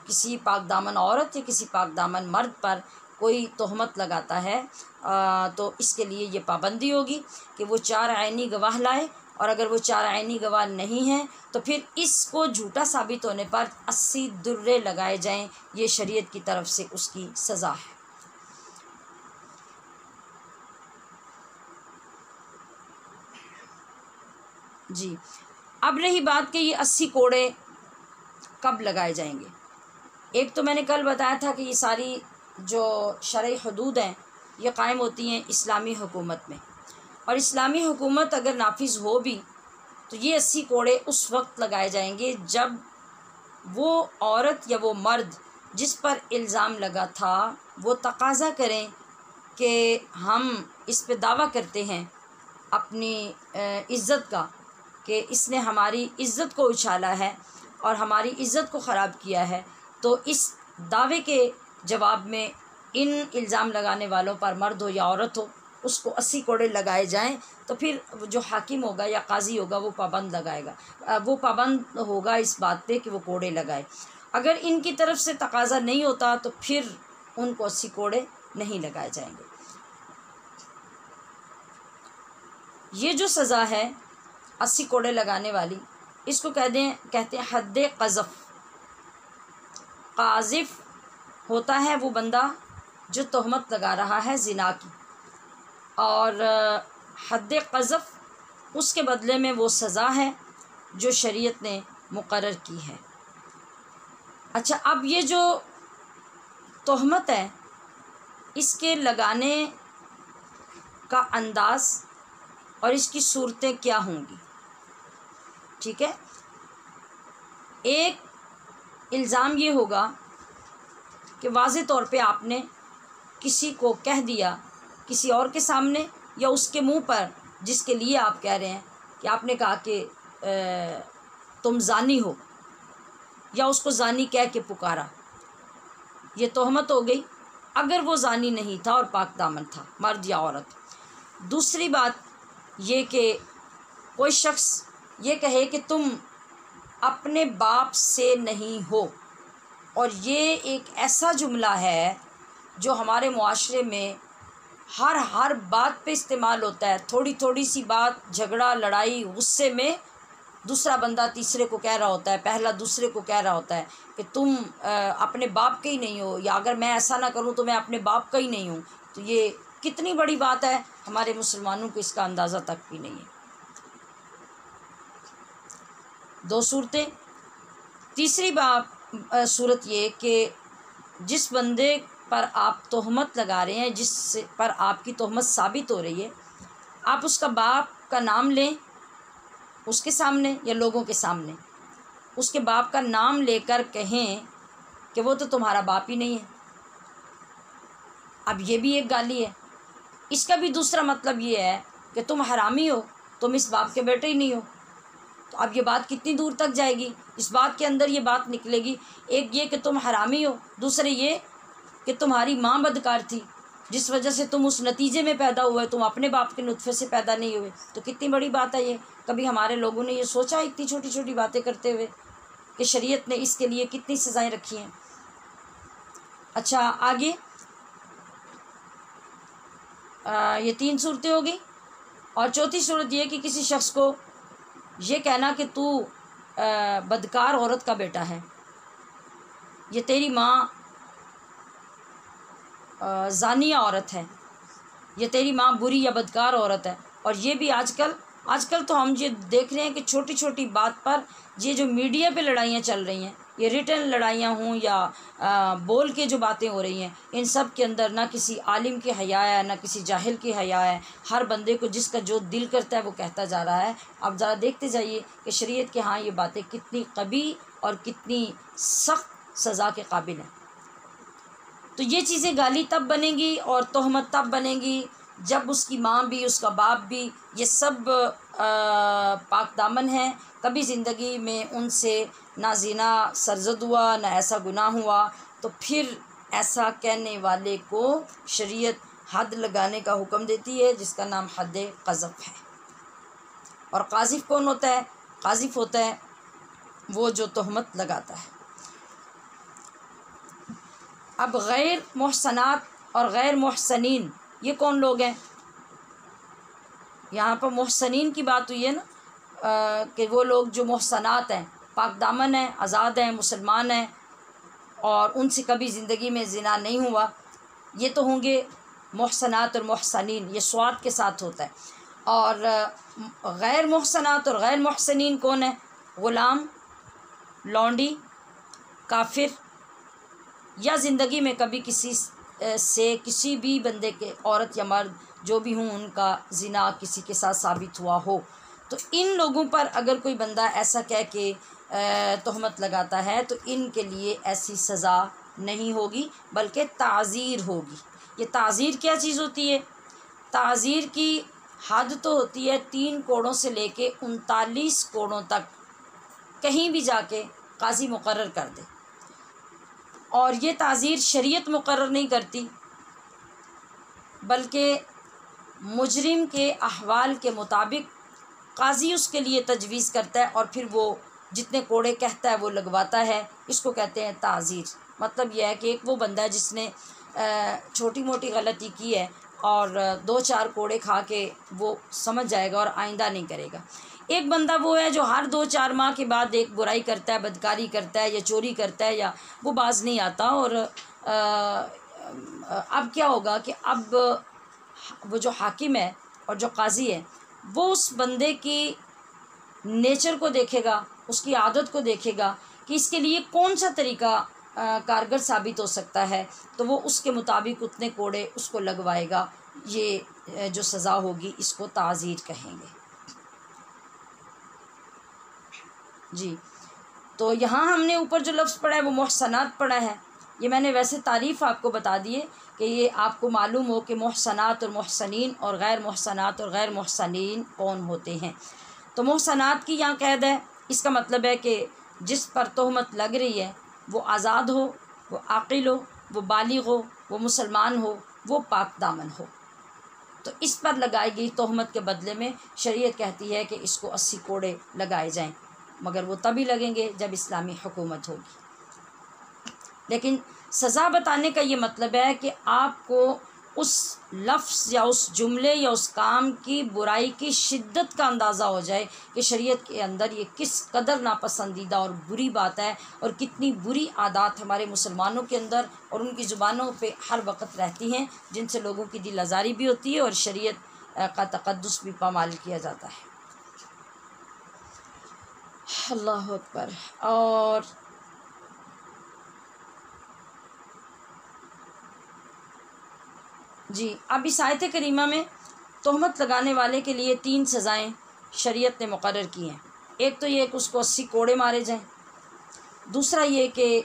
किसी पाक दामन औरत या किसी पाक दामन मर्द पर कोई तोहमत लगाता है तो इसके लिए ये पाबंदी होगी कि वो 4 आइनी गवाह लाए, और अगर वो 4 आइनी गवाह नहीं हैं तो फिर इसको झूठा साबित होने पर 80 दुर्रे लगाए जाएं। ये शरीयत की तरफ से उसकी सज़ा है। जी, अब रही बात कि ये 80 कोड़े कब लगाए जाएंगे। एक तो मैंने कल बताया था कि ये सारी जो शरई हदूद हैं ये कायम होती हैं इस्लामी हुकूमत में, और इस्लामी हुकूमत अगर नाफिज हो भी तो ये 80 कोड़े उस वक्त लगाए जाएंगे जब वो औरत या वो मर्द जिस पर इल्ज़ाम लगा था वो तकाज़ा करें कि हम इस पे दावा करते हैं अपनी इज़्ज़त का कि इसने हमारी इज़्ज़त को उछाला है और हमारी इज़्ज़त को ख़राब किया है, तो इस दावे के जवाब में इन इल्ज़ाम लगाने वालों पर मर्द हो या औरत हो उसको 80 कोड़े लगाए जाएं। तो फिर जो हाकिम होगा या काजी होगा वो पाबंद लगाएगा, वो पाबंद होगा इस बात पे कि वो कोड़े लगाए। अगर इनकी तरफ से तकाज़ा नहीं होता तो फिर उनको 80 कोड़े नहीं लगाए जाएंगे। ये जो सज़ा है 80 कोड़े लगाने वाली, इसको कहते हैं हद्दे क़ज़फ़। काज़िफ़ होता है वो बंदा जो तोहमत लगा रहा है ज़िना की, और हद्दे क़ज़फ़ उसके बदले में वो सज़ा है जो शरीयत ने मुक़र्रर की है। अच्छा, अब ये जो तोहमत है इसके लगाने का अंदाज़ और इसकी सूरतें क्या होंगी, ठीक है। एक इल्ज़ाम ये होगा कि वाज़े तौर पे आपने किसी को कह दिया किसी और के सामने या उसके मुंह पर जिसके लिए आप कह रहे हैं, कि आपने कहा कि तुम ज़ानी हो, या उसको ज़ानी कह के पुकारा, ये तोहमत हो गई अगर वो ज़ानी नहीं था और पाक दामन था, मर्द या औरत। दूसरी बात ये कि कोई शख्स ये कहे कि तुम अपने बाप से नहीं हो, और ये एक ऐसा जुमला है जो हमारे मुआशरे में हर बात पे इस्तेमाल होता है। थोड़ी थोड़ी सी बात, झगड़ा, लड़ाई, गुस्से में दूसरा बंदा तीसरे को कह रहा होता है, पहला दूसरे को कह रहा होता है कि तुम अपने बाप के ही नहीं हो, या अगर मैं ऐसा ना करूं तो मैं अपने बाप का ही नहीं हूं। तो ये कितनी बड़ी बात है, हमारे मुसलमानों को इसका अंदाज़ा तक भी नहीं है। 2 सूरतें। तीसरी सूरत ये कि जिस बंदे पर आप तोहमत लगा रहे हैं, जिस पर आपकी तोहमत साबित हो रही है, आप उसका बाप का नाम लें उसके सामने या लोगों के सामने, उसके बाप का नाम लेकर कहें कि वो तो तुम्हारा बाप ही नहीं है। अब ये भी एक गाली है। इसका भी दूसरा मतलब ये है कि तुम हरामी हो, तुम इस बाप के बेटे ही नहीं हो। तो अब ये बात कितनी दूर तक जाएगी, इस बात के अंदर ये बात निकलेगी। एक ये कि तुम हरामी हो, दूसरे ये कि तुम्हारी माँ बदकार थी जिस वजह से तुम उस नतीजे में पैदा हुए, तुम अपने बाप के नुत्फे से पैदा नहीं हुए। तो कितनी बड़ी बात है ये। कभी हमारे लोगों ने ये सोचा इतनी छोटी छोटी बातें करते हुए कि शरीयत ने इसके लिए कितनी सज़ाएं रखी हैं। अच्छा, आगे ये 3 सूरतें हो गई। और चौथी सूरत ये कि किसी शख्स को ये कहना कि तू बदकार औरत का बेटा है, ये तेरी माँ ज़ानिया औरत है, ये तेरी माँ बुरी या बदकार औरत है। और ये भी आजकल तो हम ये देख रहे हैं कि छोटी छोटी बात पर ये जो मीडिया पे लड़ाइयाँ चल रही हैं, ये रिटर्न लड़ाइयाँ हों या बोल के जो बातें हो रही हैं, इन सब के अंदर ना किसी आलिम की हया है ना किसी जाहिल की हया है। हर बंदे को जिसका जो दिल करता है वो कहता जा रहा है। अब ज़रा देखते जाइए कि शरीयत के हाँ ये बातें कितनी कबीह और कितनी सख्त सज़ा के काबिल हैं। तो ये चीज़ें गाली तब बनेंगी और तोहमत तब बनेंगी जब उसकी माँ भी, उसका बाप भी, ये सब पाक दामन हैं। कभी ज़िंदगी में उनसे ना ज़िना सरज़द हुआ, ना ऐसा गुनाह हुआ, तो फिर ऐसा कहने वाले को शरीयत हद लगाने का हुक्म देती है, जिसका नाम हद क़ज़फ़ है। और क़ाज़िफ़ कौन होता है? क़ाज़िफ़ होता है वो जो तहमत लगाता है। अब गैर मुहसनात और गैर मुहसनीन ये कौन लोग हैं? यहाँ पर मुहसनीन की बात हुई है ना, कि वो लोग जो मुहसनात हैं, पाक दामन हैं, आज़ाद हैं, मुसलमान हैं और उनसे कभी ज़िंदगी में ज़िना नहीं हुआ, ये तो होंगे मुहसनात और मुहसनीन, ये स्वाद के साथ होता है। और गैर मुहसनात और गैर मुहसनीन कौन है? ग़ुलाम, लौंडी, काफिर, या ज़िंदगी में कभी किसी से किसी भी बंदे के, औरत या मर्द जो भी हों, उनका ज़िना किसी के साथ साबित हुआ हो। तो इन लोगों पर अगर कोई बंदा ऐसा कह के तहमत लगाता है तो इनके लिए ऐसी सज़ा नहीं होगी, बल्कि ताज़ीर होगी। ये ताज़ीर क्या चीज़ होती है? ताज़ीर की हद तो होती है 3 कोड़ों से लेके 39 कोड़ों तक, कहीं भी जाके काजी मुकर्रर कर दे। और ये ताज़ीर शरीयत मुकर्रर नहीं करती, बल्कि मुजरिम के अहवाल के मुताबिक काजी उसके लिए तजवीज़ करता है और फिर वो जितने कोड़े कहता है वो लगवाता है। इसको कहते हैं ताज़ीर। मतलब यह है कि एक वो बंदा है जिसने छोटी मोटी गलती की है और 2-4 कोड़े खा के वो समझ जाएगा और आइंदा नहीं करेगा। एक बंदा वो है जो हर 2-4 माह के बाद एक बुराई करता है, बदकारी करता है या चोरी करता है, या वो बाज नहीं आता। और अब क्या होगा कि अब वो जो हाकिम है और जो काजी है वो उस बंदे की नेचर को देखेगा, उसकी आदत को देखेगा कि इसके लिए कौन सा तरीका कारगर साबित हो सकता है, तो वो उसके मुताबिक उतने कोड़े उसको लगवाएगा। ये जो सज़ा होगी इसको ताज़ीर कहेंगे जी। तो यहाँ हमने ऊपर जो लफ्ज़ पढ़ा है वो मुहसनात पढ़ा है। ये मैंने वैसे तारीफ़ आपको बता दी है कि ये आपको मालूम हो कि मुहसनात और मुहसनीन और गैर मुहसनात और गैर मुहसनीन कौन होते हैं। तो मुहसनात की यहाँ कैद है, इसका मतलब है कि जिस पर तहमत लग रही है वो आज़ाद हो, वो आक़िल हो, वो बालिग़ हो, वो मुसलमान हो, वो पाक दामन हो। तो इस पर लगाई गई तहमत के बदले में शरीयत कहती है कि इसको 80 कोड़े लगाए जाएं, मगर वो तभी लगेंगे जब इस्लामी हुकूमत होगी। लेकिन सज़ा बताने का ये मतलब है कि आपको उस लफ्ज़ या उस जुमले या उस काम की बुराई की शिद्दत का अंदाज़ा हो जाए कि शरीयत के अंदर ये किस कदर नापसंदीदा और बुरी बात है और कितनी बुरी आदत हमारे मुसलमानों के अंदर और उनकी ज़ुबानों पे हर वक्त रहती हैं, जिनसे लोगों की दिल आज़ारी भी होती है और शरीयत का तक़द्दुस भी पामाल किया जाता है। अल्लाह अकबर। और जी, अब इस आयत करीमा में तहमत लगाने वाले के लिए 3 सज़ाएँ शरीयत ने मुकर्रर की हैं। एक तो ये कि उसको 80 कोड़े मारे जाएं। दूसरा ये कि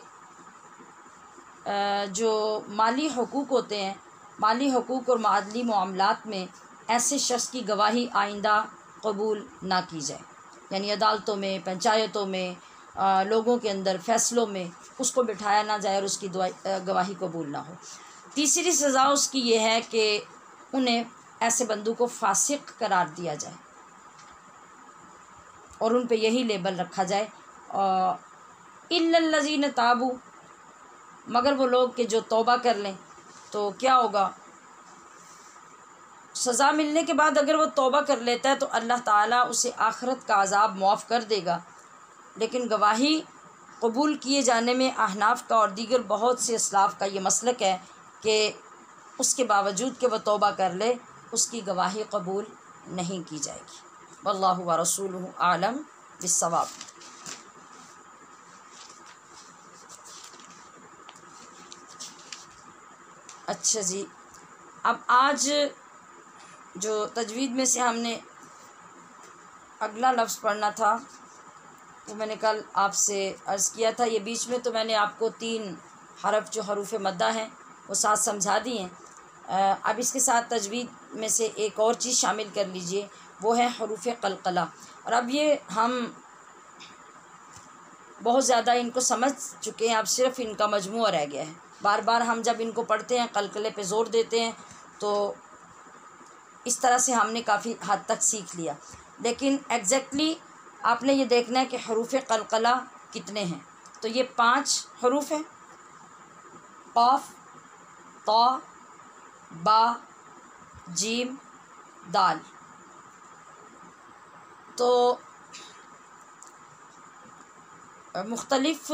जो माली हुकूक होते हैं, माली हुकूक और मादली मामलात में ऐसे शख्स की गवाही आइंदा कबूल ना की जाए, यानी अदालतों में, पंचायतों में, लोगों के अंदर फ़ैसलों में उसको बिठाया ना जाए और उसकी गवाही कबूल ना हो। तीसरी सज़ा उसकी ये है कि उन्हें ऐसे बंदों को फासिक करार दिया जाए और उन पे यही लेबल रखा जाए, इल्लल्लज़ीन ताबू, मगर वो लोग कि जो तौबा कर लें। तो क्या होगा, सज़ा मिलने के बाद अगर वो तौबा कर लेता है तो अल्लाह ताला उसे आखिरत का अज़ाब मुआफ़ कर देगा। लेकिन गवाही कबूल किए जाने में अहनाफ का और दीगर बहुत से असलाफ़ का ये मसलक है कि उसके बावजूद कि वह तौबा कर ले उसकी गवाही कबूल नहीं की जाएगी। वल्लाहु व रसूलुहु आलम बिस्सवाब। अच्छा जी, अब आज जो तजवीद में से हमने अगला लफ्ज़ पढ़ना था वो मैंने कल आपसे अर्ज़ किया था। ये बीच में तो मैंने आपको 3 हरफ जो हरूफ मद्दा हैं वो साथ समझा दी हैं। अब इसके साथ तजवीद में से एक और चीज़ शामिल कर लीजिए, वो है हरूफ क़लक़ला। और अब ये हम बहुत ज़्यादा इनको समझ चुके हैं, अब सिर्फ़ इनका मजमूआ रह गया है। बार बार हम जब इनको पढ़ते हैं, क़लक़ले पे ज़ोर देते हैं, तो इस तरह से हमने काफ़ी हद तक सीख लिया। लेकिन एग्जैक्टली आपने ये देखना है कि हरूफ क़लक़ला कितने हैं। तो ये 5 हरूफ हैं, क़ाफ़, ता, बा, जीम, दाल। तो मुख्तलिफ़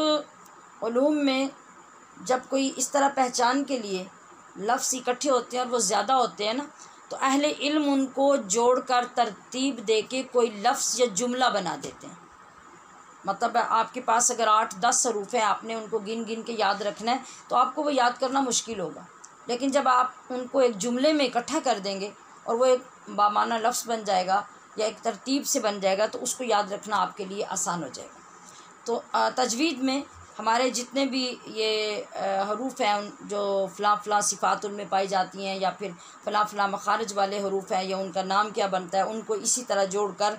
उलूम में जब कोई इस तरह पहचान के लिए लफ्ज़ इकट्ठे होते हैं और वो ज़्यादा होते हैं ना, तो अहले इल्म उनको जोड़कर तरतीब दे के कोई लफ्ज़ या जुमला बना देते हैं। मतलब आपके पास अगर 8-10 हरूफ हैं, आपने उनको गिन गिन के याद रखना है, तो आपको वो याद करना मुश्किल होगा। लेकिन जब आप उनको एक जुमले में इकट्ठा कर देंगे और वो एक बामाना लफ्ज़ बन जाएगा या एक तरतीब से बन जाएगा, तो उसको याद रखना आपके लिए आसान हो जाएगा। तो तजवीद में हमारे जितने भी ये हरूफ हैं जो फ़लाँ फ़लाँ सिफ़ात उनमें पाई जाती हैं या फिर फ़लाँ फ़लाँ मखारिज वाले हरूफ हैं या उनका नाम क्या बनता है, उनको इसी तरह जोड़कर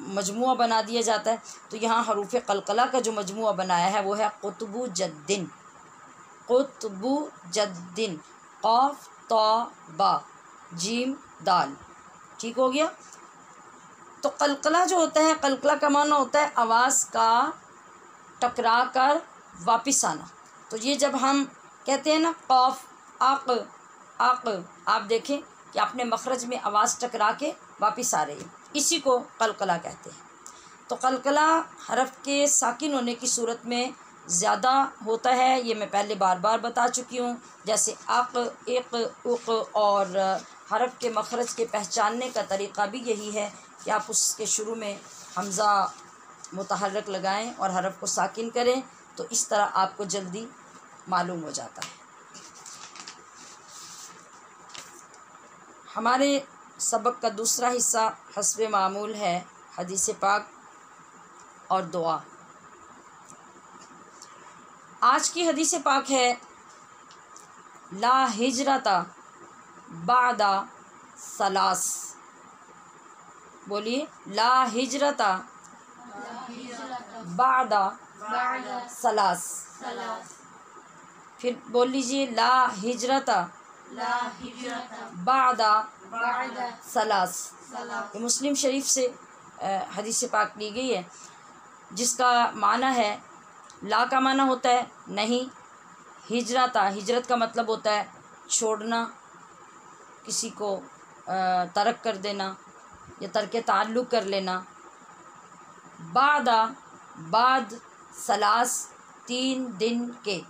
मजमुआ बना दिया जाता है। तो यहाँ हरूफ क़लक़ला का जो मजमुआ बनाया है वो है क़ुतबु जद्दिन, क़ुतबु जद्दिन, क़ाफ़, ता, बा, जीम, दाल। ठीक हो गया। तो क़लक़ला जो होता है, क़लक़ला का माना होता है आवाज़ का टकरा कर वापस आना। तो ये जब हम कहते हैं ना क़ाफ़, आक़, आक़, आप देखें कि अपने मखरज में आवाज़ टकरा के वापस आ रही है, इसी को क़लक़ला कहते हैं। तो क़लक़ला हरफ के साकिन होने की सूरत में ज़्यादा होता है, ये मैं पहले बार बार बता चुकी हूँ। जैसे आक़, इक़, उक़। और हरफ के मखरज के पहचानने का तरीक़ा भी यही है कि आप उसके शुरू में हमज़ा मुतहर्रक लगाएं और हरफ को साकिन करें, तो इस तरह आपको जल्दी मालूम हो जाता है। हमारे सबक का दूसरा हिस्सा हस्बे मामूल है हदीस पाक और दुआ। आज की हदीस पाक है ला हिजरता बादा सलास। बोलिए, ला हिजरता बादा सलास। फिर बोल लीजिए, ला हिजरता बादा सलास। ये मुस्लिम शरीफ से हदीस पाक ली गई है, जिसका माना है, ला का माना होता है नहीं, हिजरता, हिजरत का मतलब होता है छोड़ना, किसी को तर्क कर देना या तर्क ताल्लुक़ कर लेना। बादा, बाद, सलास, 3 दिन के।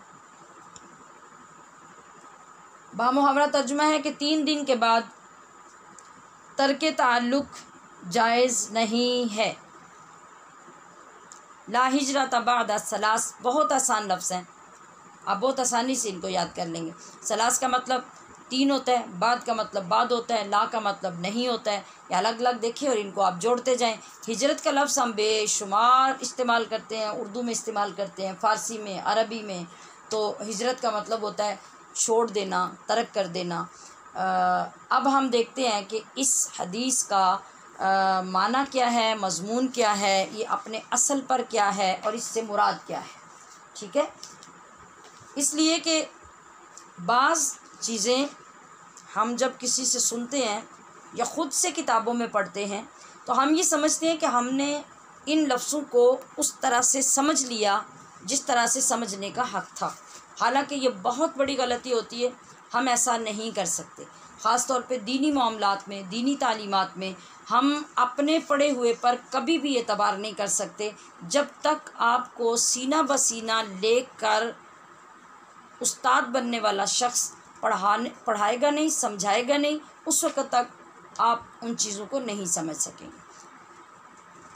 बामुहावरा तर्जुमा है कि 3 दिन के बाद तर्क ताल्लुक़ जायज़ नहीं है। ला हिजरत बाद सलास बहुत आसान लफ्ज़ हैं, आप बहुत आसानी से इनको याद कर लेंगे। सलास का मतलब 3 होता है, बाद का मतलब बाद होता है, ला का मतलब नहीं होता है। ये अलग अलग देखिए और इनको आप जोड़ते जाएं। हिजरत का लफ्ज़ हम बेशुमार इस्तेमाल करते हैं, उर्दू में इस्तेमाल करते हैं, फ़ारसी में, अरबी में। तो हिजरत का मतलब होता है छोड़ देना, तर्क कर देना। अब हम देखते हैं कि इस हदीस का माना क्या है, मज़मून क्या है, ये अपने असल पर क्या है और इससे मुराद क्या है। ठीक है, इसलिए कि बाज़ चीज़ें हम जब किसी से सुनते हैं या ख़ुद से किताबों में पढ़ते हैं तो हम ये समझते हैं कि हमने इन लफ्ज़ों को उस तरह से समझ लिया जिस तरह से समझने का हक़ था। हालांकि ये बहुत बड़ी गलती होती है, हम ऐसा नहीं कर सकते। ख़ास तौर पे दीनी मामलात में, दीनी तालीमात में हम अपने पढ़े हुए पर कभी भी एतबार नहीं कर सकते जब तक आपको सीना बसीना लेकर उस्ताद बनने वाला शख्स पढ़ाएगा नहीं, समझाएगा नहीं, उस वक़्त तक आप उन चीज़ों को नहीं समझ सकेंगे।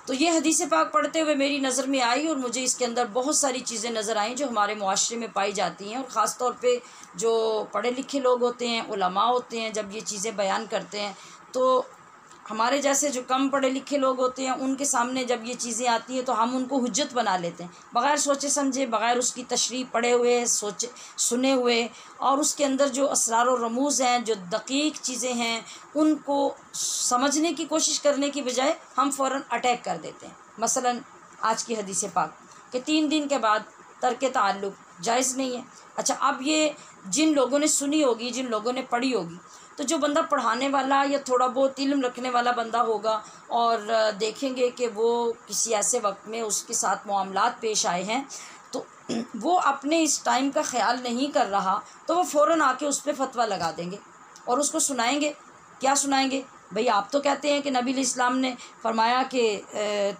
तो ये हदीस पाक पढ़ते हुए मेरी नज़र में आई और मुझे इसके अंदर बहुत सारी चीज़ें नज़र आईं जो हमारे मुआशरे में पाई जाती हैं। और ख़ास तौर पे जो पढ़े लिखे लोग होते हैं, उलमा होते हैं, जब ये चीज़ें बयान करते हैं तो हमारे जैसे जो कम पढ़े लिखे लोग होते हैं उनके सामने जब ये चीज़ें आती हैं तो हम उनको हुज्जत बना लेते हैं, बग़ैर सोचे समझे, बग़ैर उसकी तशरीह पढ़े हुए, सोचे सुने हुए। और उसके अंदर जो असरार और रमूज़ हैं, जो दक़ीक़ चीज़ें हैं, उनको समझने की कोशिश करने की बजाय हम फ़ौरन अटैक कर देते हैं। मसलन आज की हदीस पाक कि 3 दिन के बाद तर्क ताल्लुक़ जायज़ नहीं है। अच्छा, अब ये जिन लोगों ने सुनी होगी, जिन लोगों ने पढ़ी होगी, तो जो बंदा पढ़ाने वाला या थोड़ा बहुत इल्म रखने वाला बंदा होगा और देखेंगे कि वो किसी ऐसे वक्त में उसके साथ मामलात पेश आए हैं तो वो अपने इस टाइम का ख्याल नहीं कर रहा, तो वो फ़ौरन आके उस पर फतवा लगा देंगे और उसको सुनाएंगे। क्या सुनाएंगे? भाई आप तो कहते हैं कि नबी इस्लाम ने फरमाया कि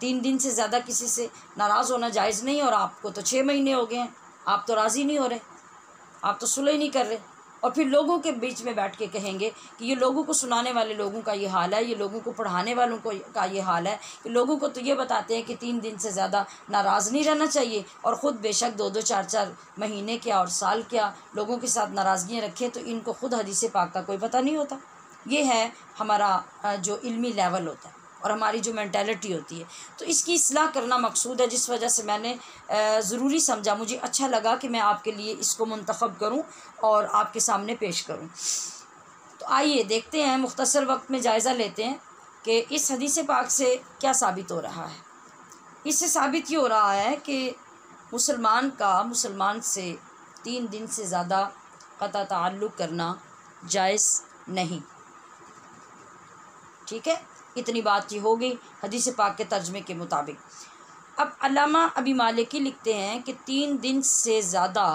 3 दिन से ज़्यादा किसी से नाराज़ होना जायज़ नहीं, और आपको तो 6 महीने हो गए हैं, आप तो राज़ी नहीं हो रहे, आप तो सुलह ही नहीं कर रहे। और फिर लोगों के बीच में बैठ के कहेंगे कि ये लोगों को सुनाने वाले लोगों का ये हाल है, ये लोगों को पढ़ाने वालों को का ये हाल है कि लोगों को तो ये बताते हैं कि 3 दिन से ज़्यादा नाराज़ नहीं रहना चाहिए, और ख़ुद बेशक 2-2 4-4 महीने क्या और साल क्या लोगों के साथ नाराज़गियाँ रखें, तो इनको ख़ुद हदीस पाक का कोई पता नहीं होता। ये है हमारा जो इल्मी लेवल होता है और हमारी जो मेंटालिटी होती है। तो इसकी इस्लाह करना मकसूद है, जिस वजह से मैंने ज़रूरी समझा, मुझे अच्छा लगा कि मैं आपके लिए इसको मुंतखब करूं और आपके सामने पेश करूं। तो आइए देखते हैं, मुख्तसर वक्त में जायज़ा लेते हैं कि इस हदीस पाक से क्या साबित हो रहा है। इससे साबित ये हो रहा है कि मुसलमान का मुसलमान से 3 दिन से ज़्यादा क़ता ताल्लुक़ करना जायज़ नहीं। ठीक है, इतनी बात ही हो गई हदीस पाक के तर्जमे के मुताबिक। अब अल्लामा अबी मालिकी लिखते हैं कि 3 दिन से ज़्यादा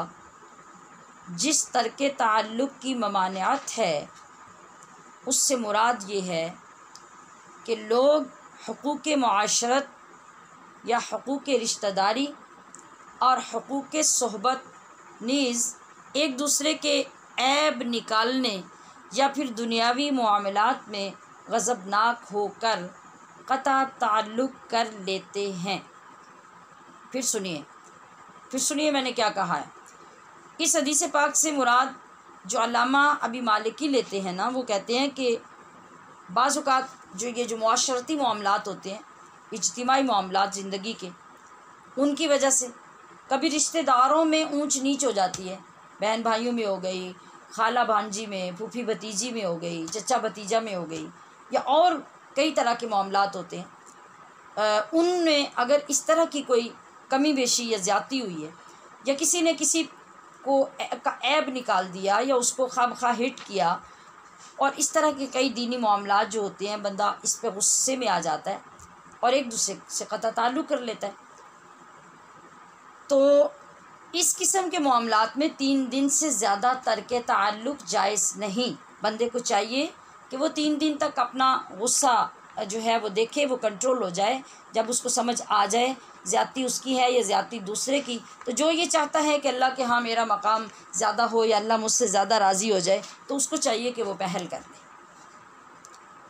जिस तरक ताल्लुक़ की ममानियात है उससे मुराद ये है कि लोग हुकूक़ मुआशरत या हुकूक़ रिश्तेदारी और हुकूक़ सोहबत नीज़ एक दूसरे के ऐब निकालने या फिर दुनियावी मामलात में ग़ज़बनाक होकर क़ता ताल्लुक़ कर लेते हैं। फिर सुनिए मैंने क्या कहा है। इस हदीस पाक से मुराद जो अल्लामा अबी मालिकी लेते हैं ना, वो कहते हैं कि बाज़ औक़ात जो मुआशरती मामलात होते हैं, इज्तिमाई मामलात ज़िंदगी के, उनकी वजह से कभी रिश्तेदारों में ऊंच नीच हो जाती है, बहन भाइयों में हो गई, खाला भांजी में, फूफी भतीजी में हो गई, चचा भतीजा में हो गई, या और कई तरह के मामलात होते हैं। उनमें अगर इस तरह की कोई कमी बेशी या ज़्यादती हुई है, या किसी ने किसी को का ऐब निकाल दिया या उसको खामखा हिट किया, और इस तरह के कई दीनी मामलात जो होते हैं, बंदा इस पे गुस्से में आ जाता है और एक दूसरे से क़ता ताल्लुक़ कर लेता है। तो इस किस्म के मामलात में 3 दिन से ज़्यादा तर्क ताल्लुक़ जायज़ नहीं। बंदे को चाहिए कि वो 3 दिन तक अपना गुस्सा जो है वो देखे, वो कंट्रोल हो जाए। जब उसको समझ आ जाए ज़्यादती उसकी है या ज़्यादती दूसरे की, तो जो ये चाहता है कि अल्लाह के हाँ मेरा मकाम ज़्यादा हो या अल्लाह मुझसे ज़्यादा राज़ी हो जाए, तो उसको चाहिए कि वो पहल कर ले,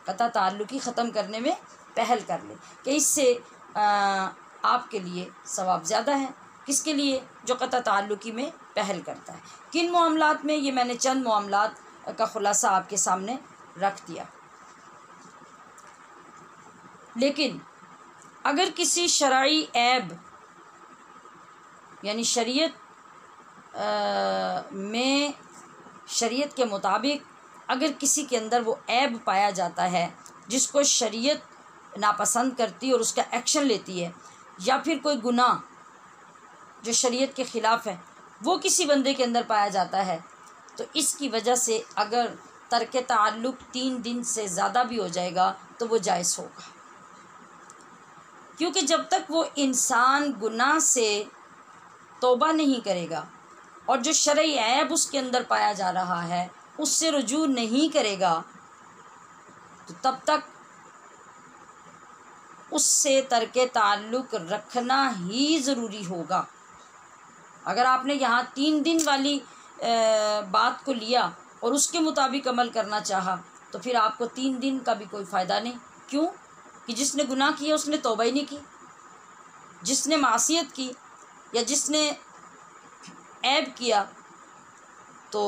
क़ता ताल्लुक़ी ख़त्म करने में पहल कर ले, कि इससे आपके लिए सवाब ज़्यादा है। किसके लिए? जो क़ता ताल्लुक़ी में पहल करता है। किन मामलात में? ये मैंने चंद मामलात का ख़ुलासा आपके सामने रख दिया। लेकिन अगर किसी शरई ऐब यानी शरीयत में शरीयत के मुताबिक अगर किसी के अंदर वो ऐब पाया जाता है जिसको शरीयत नापसंद करती है और उसका एक्शन लेती है, या फिर कोई गुनाह जो शरीयत के ख़िलाफ़ है वो किसी बंदे के अंदर पाया जाता है, तो इसकी वजह से अगर तर्क ताल्लुक़ 3 दिन से ज़्यादा भी हो जाएगा तो वो जायज़ होगा। क्योंकि जब तक वो इंसान गुनाह से तौबा नहीं करेगा और जो शरई ऐब उसके अंदर पाया जा रहा है उससे रुजू नहीं करेगा, तो तब तक उससे तर्क ताल्लुक़ रखना ही ज़रूरी होगा। अगर आपने यहाँ 3 दिन वाली बात को लिया और उसके मुताबिक अमल करना चाहा, तो फिर आपको 3 दिन का भी कोई फ़ायदा नहीं। क्यों? कि जिसने गुनाह किया उसने तौबा ही नहीं की, जिसने मासियत की या जिसने ऐब किया तो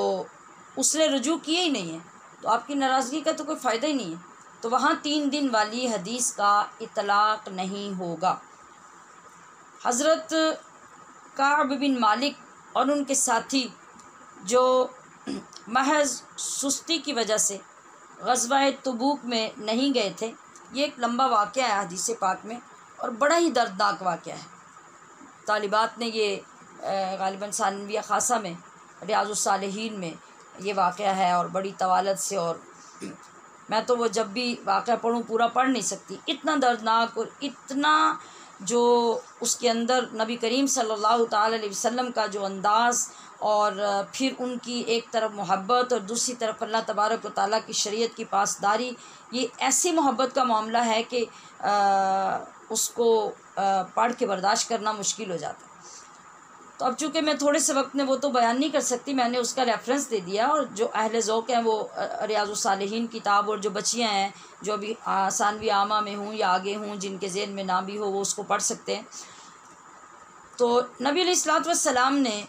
उसने रुजू किए ही नहीं है, तो आपकी नाराज़गी का तो कोई फ़ायदा ही नहीं है। तो वहाँ 3 दिन वाली हदीस का इतलाक़ नहीं होगा। हज़रत काब बिन मालिक और उनके साथी जो महज सुस्ती की वजह से ग़ज़वा तबूक में नहीं गए थे, ये एक लंबा वाक़या है हदीस पाक में और बड़ा ही दर्दनाक वाक़या है। तालिबात ने ये ग़ालिबन सानविया ख़ासा में रियाज़ुस सालिहीन में ये वाक़या है और बड़ी तवालत से, और मैं तो वो जब भी वाक़या पढ़ूँ पूरा पढ़ नहीं सकती, इतना दर्दनाक और इतना जो उसके अंदर नबी करीम सल्लल्लाहु ताला अलैहि वसल्लम का जो अंदाज़, और फिर उनकी एक तरफ मोहब्बत और दूसरी तरफ अल्लाह तबारक व तआला की शरीयत की पासदारी, ये ऐसी मोहब्बत का मामला है कि उसको पढ़ के बर्दाश्त करना मुश्किल हो जाता है। तो अब चूँकि मैं थोड़े से वक्त में वो तो बयान नहीं कर सकती, मैंने उसका रेफरेंस दे दिया, और जो अहले ज़ौक़ हैं वो रियाज़ुस सालिहीन किताब, और जो बच्चियाँ हैं जो अभी सानवी आमा में हूँ या आगे हूँ जिनके ज़हन में ना भी हो वो उसको पढ़ सकते हैं। तो नबी अलैहिस्सलातु वस्सलाम ने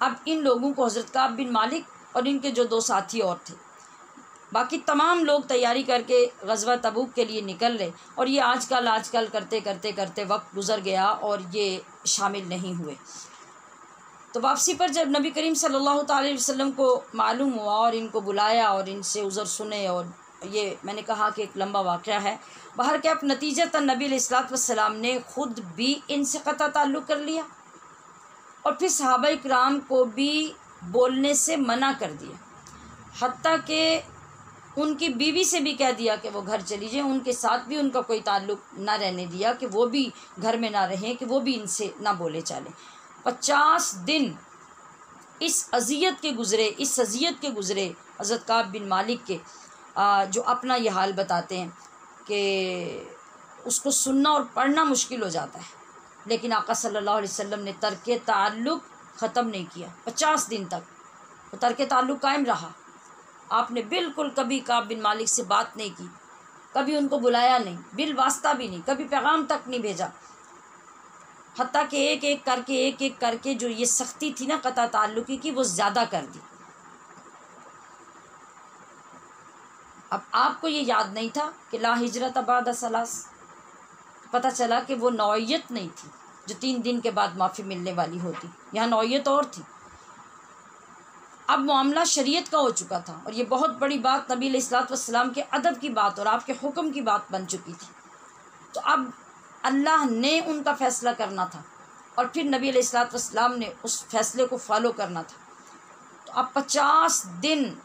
अब इन लोगों को, हज़रत काब बिन मालिक और इनके जो 2 साथी और थे, बाकी तमाम लोग तैयारी करके ग़ज़वा तबूक के लिए निकल रहे, और ये आजकल करते करते करते वक्त गुज़र गया और ये शामिल नहीं हुए। तो वापसी पर जब नबी करीम सल्लल्लाहु अलैहि वसल्लम को मालूम हुआ और इनको बुलाया और इनसे उज़र सुने, और ये मैंने कहा कि एक लंबा वाक़या है। बाहर के अब नतीजतन नबी अलैहिस्सलातु वस्सलाम ने ख़ुद भी इनसे क़ता ताल्लुक़ कर लिया और फिर सहाबा इकराम को भी बोलने से मना कर दिया, हत्ता कि उनकी बीवी से भी कह दिया कि वो घर चली जाए, उनके साथ भी उनका कोई ताल्लुक़ ना रहने दिया कि वो भी घर में ना रहें, कि वो भी इनसे ना बोले चालें। 50 दिन इस अज़ियत के गुज़रे हज़रत काब बिन मालिक के, जो अपना ये हाल बताते हैं कि उसको सुनना और पढ़ना मुश्किल हो जाता है, लेकिन आका सल्लल्लाहु अलैहि वसल्लम ने तर्के ताल्लुक़ ख़त्म नहीं किया। 50 दिन तक वो तर्के ताल्लुक़ कायम रहा। आपने बिल्कुल कभी काब बिन मालिक से बात नहीं की, कभी उनको बुलाया नहीं, बिल वास्ता भी नहीं, कभी पैगाम तक नहीं भेजा, हत्ता कि एक एक करके जो ये सख्ती थी ना क़ता ताल्लुक़ी की, वो ज़्यादा कर दी। अब आपको ये याद नहीं था कि ला हिजरत बाद सलास, पता चला कि वो नौयत नहीं थी जो 3 दिन के बाद माफ़ी मिलने वाली होती, यहाँ नौयत और थी। अब मामला शरीयत का हो चुका था और ये बहुत बड़ी बात, नबी अलैहिस्सलातु वस्सलाम के अदब की बात और आपके हुक्म की बात बन चुकी थी। तो अब अल्लाह ने उनका फ़ैसला करना था और फिर नबी अलैहिस्सलातु वस्सलाम ने उस फ़ैसले को फॉलो करना था। तो अब 50 दिन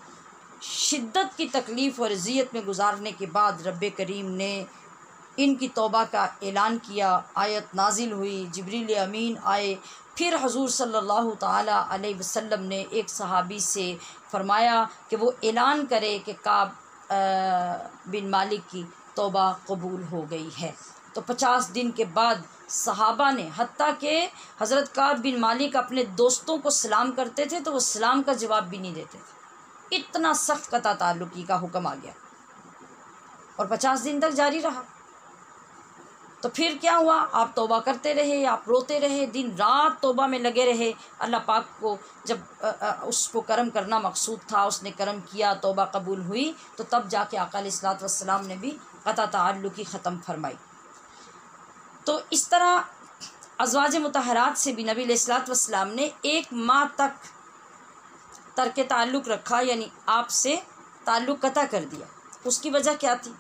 शिद्दत की तकलीफ़ और अज़ियत में गुजारने के बाद रब्बे करीम ने इनकी तौबा का ऐलान किया, आयत नाजिल हुई, जिब्रील अमीन आए, फिर हुज़ूर सल्लल्लाहु ताला अलैहि वसल्लम ने एक सहाबी से फरमाया कि वो ऐलान करे कि काब बिन मालिक की तौबा कबूल हो गई है। तो 50 दिन के बाद सहाबा ने, हत्ता कि हज़रत काब बिन मालिक अपने दोस्तों को सलाम करते थे तो वो सलाम का जवाब भी नहीं देते थे, इतना सख्त क़ता ताल्लुक़ी का हुक्म आ गया और 50 दिन तक जारी रहा। तो फिर क्या हुआ, आप तौबा करते रहे, आप रोते रहे, दिन रात तौबा में लगे रहे। अल्लाह पाक को जब उसको करम करना मकसूद था, उसने करम किया, तौबा कबूल हुई, तो तब जाके आका अलैहिस्सलातु वस्सलाम ने भी क़ता ताल्लुक़ी ख़त्म फरमाई। तो इस तरह अज़वाज मुतहरात से भी नबी अलैहिस्सलातु वस्सलाम ने 1 माह तक तर्के ताल्लुक़ रखा, यानी आपसे ताल्लुक़ क़ता कर दिया। उसकी वजह क्या थी?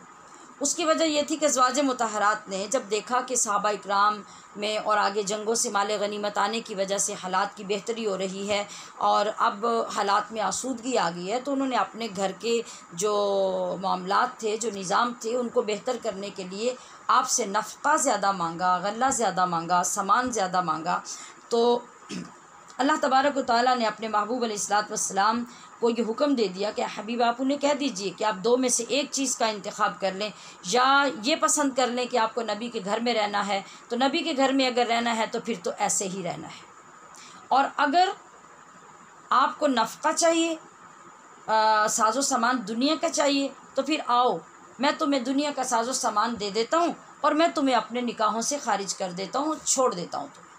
उसकी वजह यह थी कि अज़वाज मुतहरात ने जब देखा कि सहाबा इकराम में और आगे जंगों से माले गनीमत आने की वजह से हालात की बेहतरी हो रही है और अब हालात में आसूदगी आ गई है, तो उन्होंने अपने घर के जो मामलात थे, जो निज़ाम थे, उनको बेहतर करने के लिए आपसे नफ़क़ा ज़्यादा मांगा, गल्ला ज़्यादा मांगा, सामान ज़्यादा मांगा। तो अल्लाह तबारक व तआला ने अपने महबूब अलैहिस्सलातु वस्सलाम को ये हुक्म दे दिया कि हबीब आप उन्हें कह दीजिए कि आप 2 में से एक चीज़ का इंतखाब कर लें, या ये पसंद कर लें कि आपको नबी के घर में रहना है तो नबी के घर में अगर रहना है तो फिर तो ऐसे ही रहना है, और अगर आपको नफ़क़ा चाहिए, साजो सामान दुनिया का चाहिए, तो फिर आओ मैं तुम्हें दुनिया का साजो सामान दे देता हूँ और मैं तुम्हें अपने निकाहों से खारिज कर देता हूँ, छोड़ देता हूँ तुम्हें।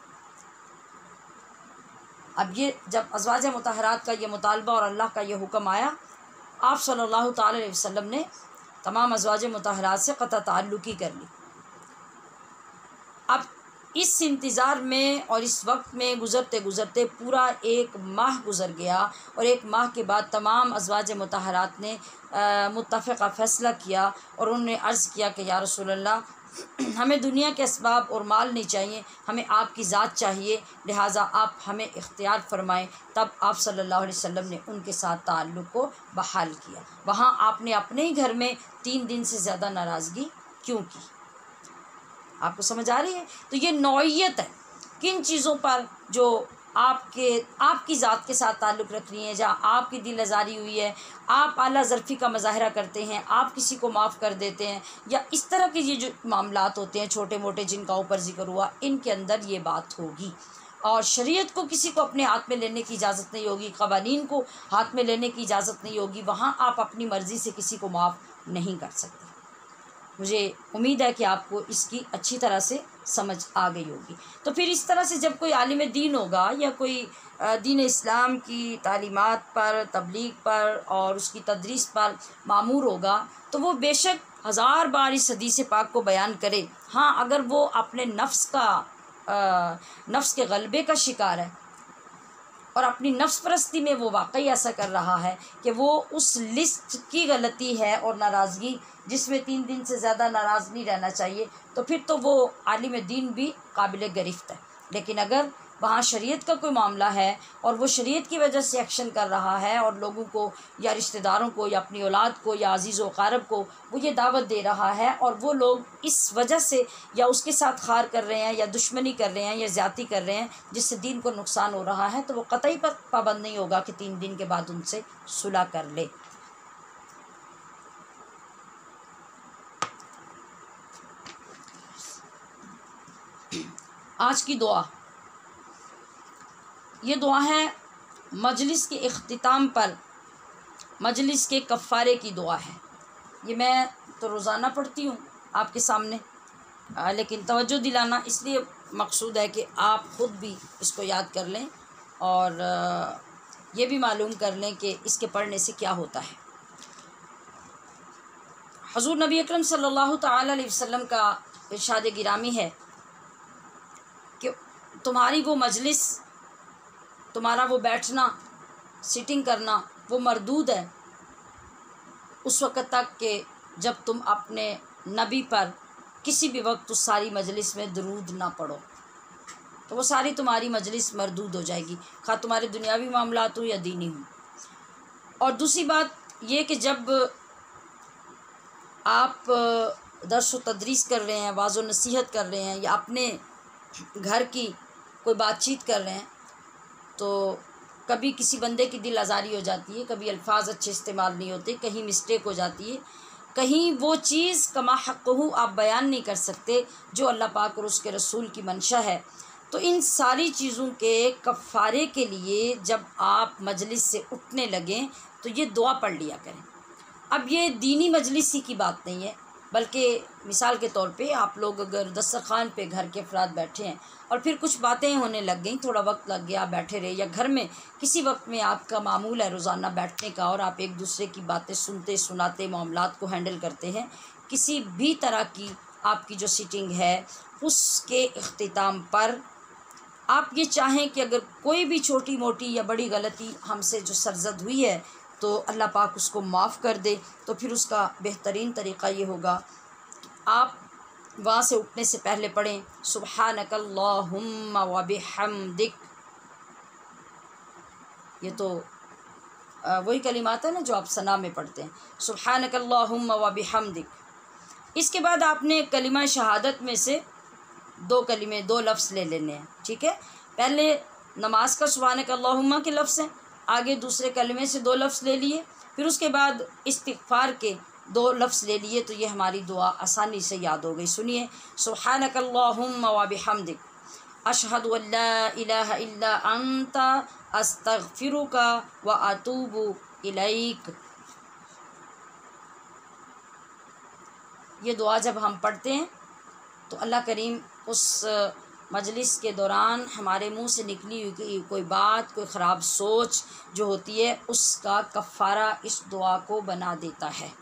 अब ये जब अज़वाज मुतहरात का ये मुतालबा और अल्लाह का ये हुक्म आया, आप सल्लल्लाहु ताला अलैहि वसल्लम ने तमाम अज़वाज मुतहरात से क़ता ताल्लुक़ी कर ली। अब इस इंतज़ार में और इस वक्त में गुज़रते गुज़रते पूरा 1 माह गुज़र गया और 1 माह के बाद तमाम अज़वाज मुतहरात ने मुत्तफ़क़ा फ़ैसला किया और उन्होंने अर्ज़ किया कि या रसूलल्लाह हमें दुनिया के असबाब और माल नहीं चाहिए, हमें आपकी ज़ात चाहिए, लिहाजा आप हमें इख्तियार फरमाएं। तब आप सल्लल्लाहु अलैहि वसल्लम ने उनके साथ ताल्लुक़ को बहाल किया। वहाँ आपने अपने ही घर में 3 दिन से ज़्यादा नाराज़गी क्यों की? आपको समझ आ रही है? तो ये नौइयत है किन चीज़ों पर जो आपकी ज़ात के साथ ताल्लुक़ रख रही हैं, जहाँ आपकी दिल आज़ारी हुई है, आप आला ज़र्फ़ी का मुज़ाहरा करते हैं, आप किसी को माफ़ कर देते हैं, या इस तरह के ये जो मामलात होते हैं छोटे मोटे जिनका ऊपर ज़िक्र हुआ, इनके अंदर ये बात होगी। और शरीयत को किसी को अपने हाथ में लेने की इजाज़त नहीं होगी, क़वानीन को हाथ में लेने की इजाज़त नहीं होगी। वहाँ आप अपनी मर्ज़ी से किसी को माफ़ नहीं कर सकते। मुझे उम्मीद है कि आपको इसकी अच्छी तरह से समझ आ गई होगी। तो फिर इस तरह से जब कोई आलिम दीन होगा या कोई दीन इस्लाम की तालीमात पर, तबलीग पर और उसकी तदरीस पर मामूर होगा, तो वो बेशक 1000 बार इस हदीस पाक को बयान करे। हाँ, अगर वो अपने नफ्स के गलबे का शिकार है और अपनी नफ्स परस्ती में वो वाकई ऐसा कर रहा है कि वो उस लिस्ट की गलती है और नाराज़गी जिसमें 3 दिन से ज़्यादा नाराज़ नहीं रहना चाहिए, तो फिर तो वो आलिम दीन भी काबिल गिरफ्त है। लेकिन अगर वहाँ शरीयत का कोई मामला है और वो शरीयत की वजह से एक्शन कर रहा है और लोगों को या रिश्तेदारों को या अपनी औलाद को या अजीज़ व क़ारब को वो ये दावत दे रहा है और वो लोग इस वजह से या उसके साथ खार कर रहे हैं या दुश्मनी कर रहे हैं या ज़्यादती कर रहे हैं जिससे दीन को नुकसान हो रहा है, तो वो कतई पर पाबंद नहीं होगा कि 3 दिन के बाद उनसे सुलह कर ले। आज की दुआ, ये दुआ है मजलिस के इख्तिताम पर मजलिस के कफ़ारे की दुआ है। ये मैं तो रोज़ाना पढ़ती हूँ आपके सामने, लेकिन तवज्जो दिलाना इसलिए मकसूद है कि आप ख़ुद भी इसको याद कर लें और ये भी मालूम कर लें कि इसके पढ़ने से क्या होता है। हुज़ूर नबी अकरम सल्लल्लाहु तआला अलैहि वसल्लम का इरशाद गिरामी है कि तुम्हारी वो मजलिस, तुम्हारा वो बैठना, सिटिंग करना, वो मरदूद है उस वक़्त तक कि जब तुम अपने नबी पर किसी भी वक्त उस सारी मजलिस में दरूद ना पढ़ो, तो वो सारी तुम्हारी मजलिस मरदूद हो जाएगी, खा तुम्हारे दुनियावी मामलात हो या दीनी हो। और दूसरी बात ये कि जब आप दर्स व तदरीस कर रहे हैं, वाज़ व नसीहत कर रहे हैं या अपने घर की कोई बातचीत कर रहे हैं, तो कभी किसी बंदे की दिल आज़ारी हो जाती है, कभी अल्फाज अच्छे इस्तेमाल नहीं होते, कहीं मिस्टेक हो जाती है, कहीं वो चीज़ कमा हक़्क़हू आप बयान नहीं कर सकते जो अल्लाह पाक और उसके रसूल की मंशा है। तो इन सारी चीज़ों के कफ़ारे के लिए जब आप मजलिस से उठने लगें तो ये दुआ पढ़ लिया करें। अब ये दीनी मजलिस ही की बात नहीं है, बल्कि मिसाल के तौर पे आप लोग अगर दस्तरख़ान पे घर के अफराद बैठे हैं और फिर कुछ बातें होने लग गई, थोड़ा वक्त लग गया, बैठे रहे, या घर में किसी वक्त में आपका मामूल है रोज़ाना बैठने का और आप एक दूसरे की बातें सुनते सुनाते मामलात को हैंडल करते हैं, किसी भी तरह की आपकी जो सीटिंग है उसके इख्तिताम पर आप ये चाहें कि अगर कोई भी छोटी मोटी या बड़ी गलती हमसे जो सरजद हुई है तो अल्लाह पाक उसको माफ़ कर दे, तो फिर उसका बेहतरीन तरीक़ा ये होगा आप वहाँ से उठने से पहले पढ़ें सुब्हानकल्लाहुम्मा व बिहम्दिक। ये तो वही कलिमात है ना जो आप सना में पढ़ते हैं, सुब्हानकल्लाहुम्मा व बिहम्दिक। इसके बाद आपने कलिमा शहादत में से 2 लफ्ज़ ले लेने हैं, ठीक है। पहले नमाज का सुब्हानकल्लाहुम्मा के लफ्ज़ हैं, आगे दूसरे कलिमे से 2 लफ्ज़ ले लिए, फिर उसके बाद इस्तिग़फ़ार के 2 लफ्ज़ ले लिए, तो ये हमारी दुआ आसानी से याद हो गई। सुनिए, सुब्हानकल्लाहुम्मा व बिहम्दिक अशहदु अल्ला इलाहा इल्ला अंता अस्तग़फ़िरुका व अतूबु इलैक। ये दुआ जब हम पढ़ते हैं तो अल्लाह करीम उस मजलिस के दौरान हमारे मुंह से निकली हुई कोई बात, कोई ख़राब सोच जो होती है, उसका कफ़ारा इस दुआ को बना देता है।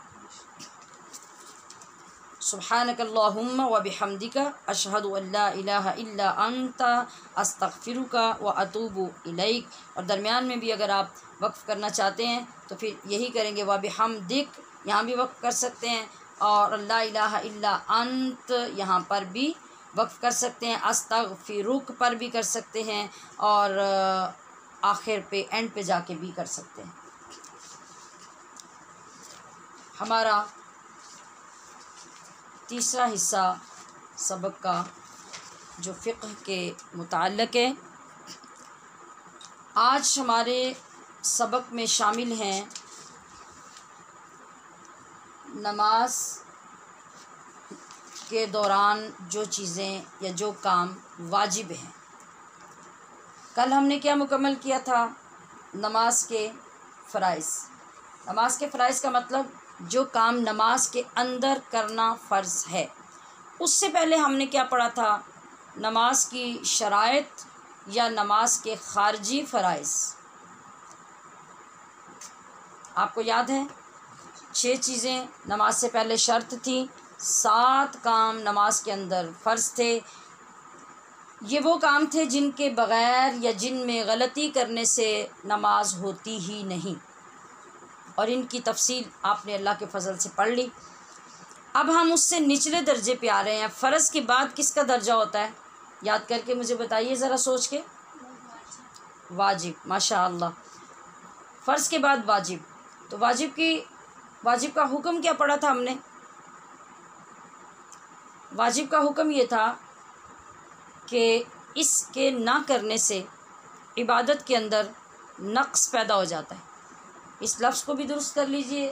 सुब्हानकल्लाहुम्मा व बिहम्दिका अशहदु अल्ला इलाहा इल्ला अंता अस्तग़फ़िरुका व अतूबु इलैक। और दरमियान में भी अगर आप वक्फ़ करना चाहते हैं तो फिर यही करेंगे, व बिहम्दिक, यहाँ भी वक्फ़ कर सकते हैं, और ला इलाहा इल्ला अंत यहाँ पर भी वक्फ कर सकते हैं, अस्तगफिरुक पर भी कर सकते हैं, और आखिर पे एंड पे जाके भी कर सकते हैं। हमारा तीसरा हिस्सा सबक का जो फ़िक़्ह के मुताल्लिक़ है, आज हमारे सबक में शामिल हैं नमाज के दौरान जो चीज़ें या जो काम वाजिब हैं। कल हमने क्या मुकम्मल किया था? नमाज के फ़राइज़। नमाज के फ़राइज़ का मतलब जो काम नमाज के अंदर करना फ़र्ज़ है। उससे पहले हमने क्या पढ़ा था? नमाज की शराइत या नमाज के ख़ारजी फ़राइज़। आपको याद है 6 चीज़ें नमाज से पहले शर्त थी, 7 काम नमाज के अंदर फ़र्ज़ थे। ये वो काम थे जिनके बग़ैर या जिनमें गलती करने से नमाज होती ही नहीं, और इनकी तफसील आपने अल्लाह के फ़ज़ल से पढ़ ली। अब हम उससे निचले दर्जे पे आ रहे हैं। फ़र्ज़ के बाद किसका दर्जा होता है? याद करके मुझे बताइए ज़रा सोच के। वाजिब। माशा अल्लाह। फ़र्ज़ के बाद वाजिब। तो वाजिब का हुक्म क्या पढ़ा था हमने? वाजिब का हुक्म ये था कि इसके ना करने से इबादत के अंदर नक़्स पैदा हो जाता है। इस लफ्ज़ को भी दुरुस्त कर लीजिए,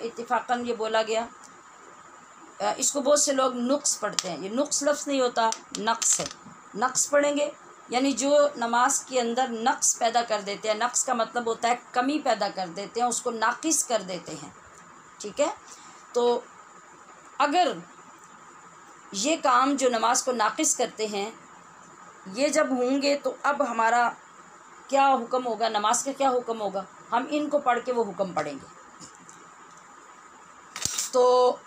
इत्तिफ़ाक़न ये बोला गया। इसको बहुत से लोग नुक्स पढ़ते हैं। ये नुक्स लफ्ज़ नहीं होता, नक़्स है। नक़्स पढ़ेंगे यानी जो नमाज के अंदर नक़्स पैदा कर देते हैं। नक़्स का मतलब होता है कमी पैदा कर देते हैं, उसको नाक़िस कर देते हैं। ठीक है, तो अगर ये काम जो नमाज को नाक़िस करते हैं, ये जब होंगे तो अब हमारा क्या हुक्म होगा? नमाज का क्या हुक्म होगा? हम इनको पढ़ के वो हुक्म पढ़ेंगे। तो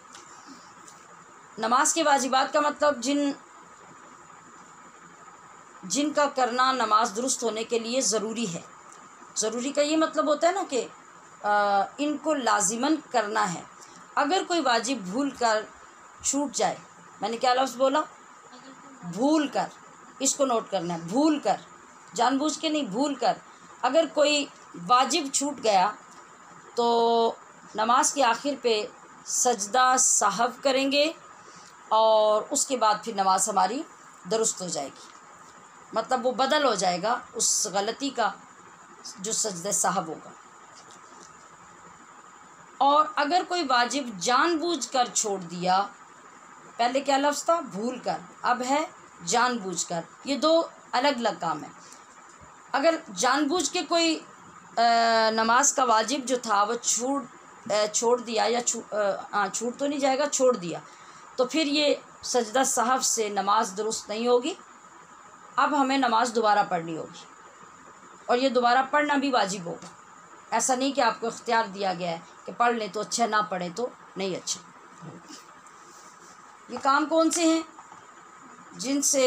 नमाज के वाजिबात का मतलब जिनका करना नमाज दुरुस्त होने के लिए ज़रूरी है। ज़रूरी का ये मतलब होता है ना कि इनको लाजिमन करना है। अगर कोई वाजिब भूल कर छूट जाए, मैंने क्या लफ्ज़ बोला? भूल कर। इसको नोट करना है, भूल कर, जानबूझ के नहीं, भूल कर। अगर कोई वाजिब छूट गया तो नमाज के आखिर पे सजदा साहव करेंगे और उसके बाद फिर नमाज हमारी दुरुस्त हो जाएगी। मतलब वो बदल हो जाएगा उस गलती का जो सजदा साहव होगा। और अगर कोई वाजिब जानबूझ कर छोड़ दिया, पहले क्या लफ्ज़ था? भूल कर, अब है जानबूझ कर। ये 2 अलग अलग काम है। अगर जानबूझ के कोई नमाज का वाजिब जो था वो छोड़ दिया या छूट तो नहीं जाएगा, छोड़ दिया, तो फिर ये सजदा साहव से नमाज दुरुस्त नहीं होगी। अब हमें नमाज दोबारा पढ़नी होगी, और ये दोबारा पढ़ना भी वाजिब होगा। ऐसा नहीं कि आपको इख्तियार दिया गया है कि पढ़ लें तो अच्छा, ना पढ़ें तो नहीं अच्छा। ये काम कौन से हैं जिनसे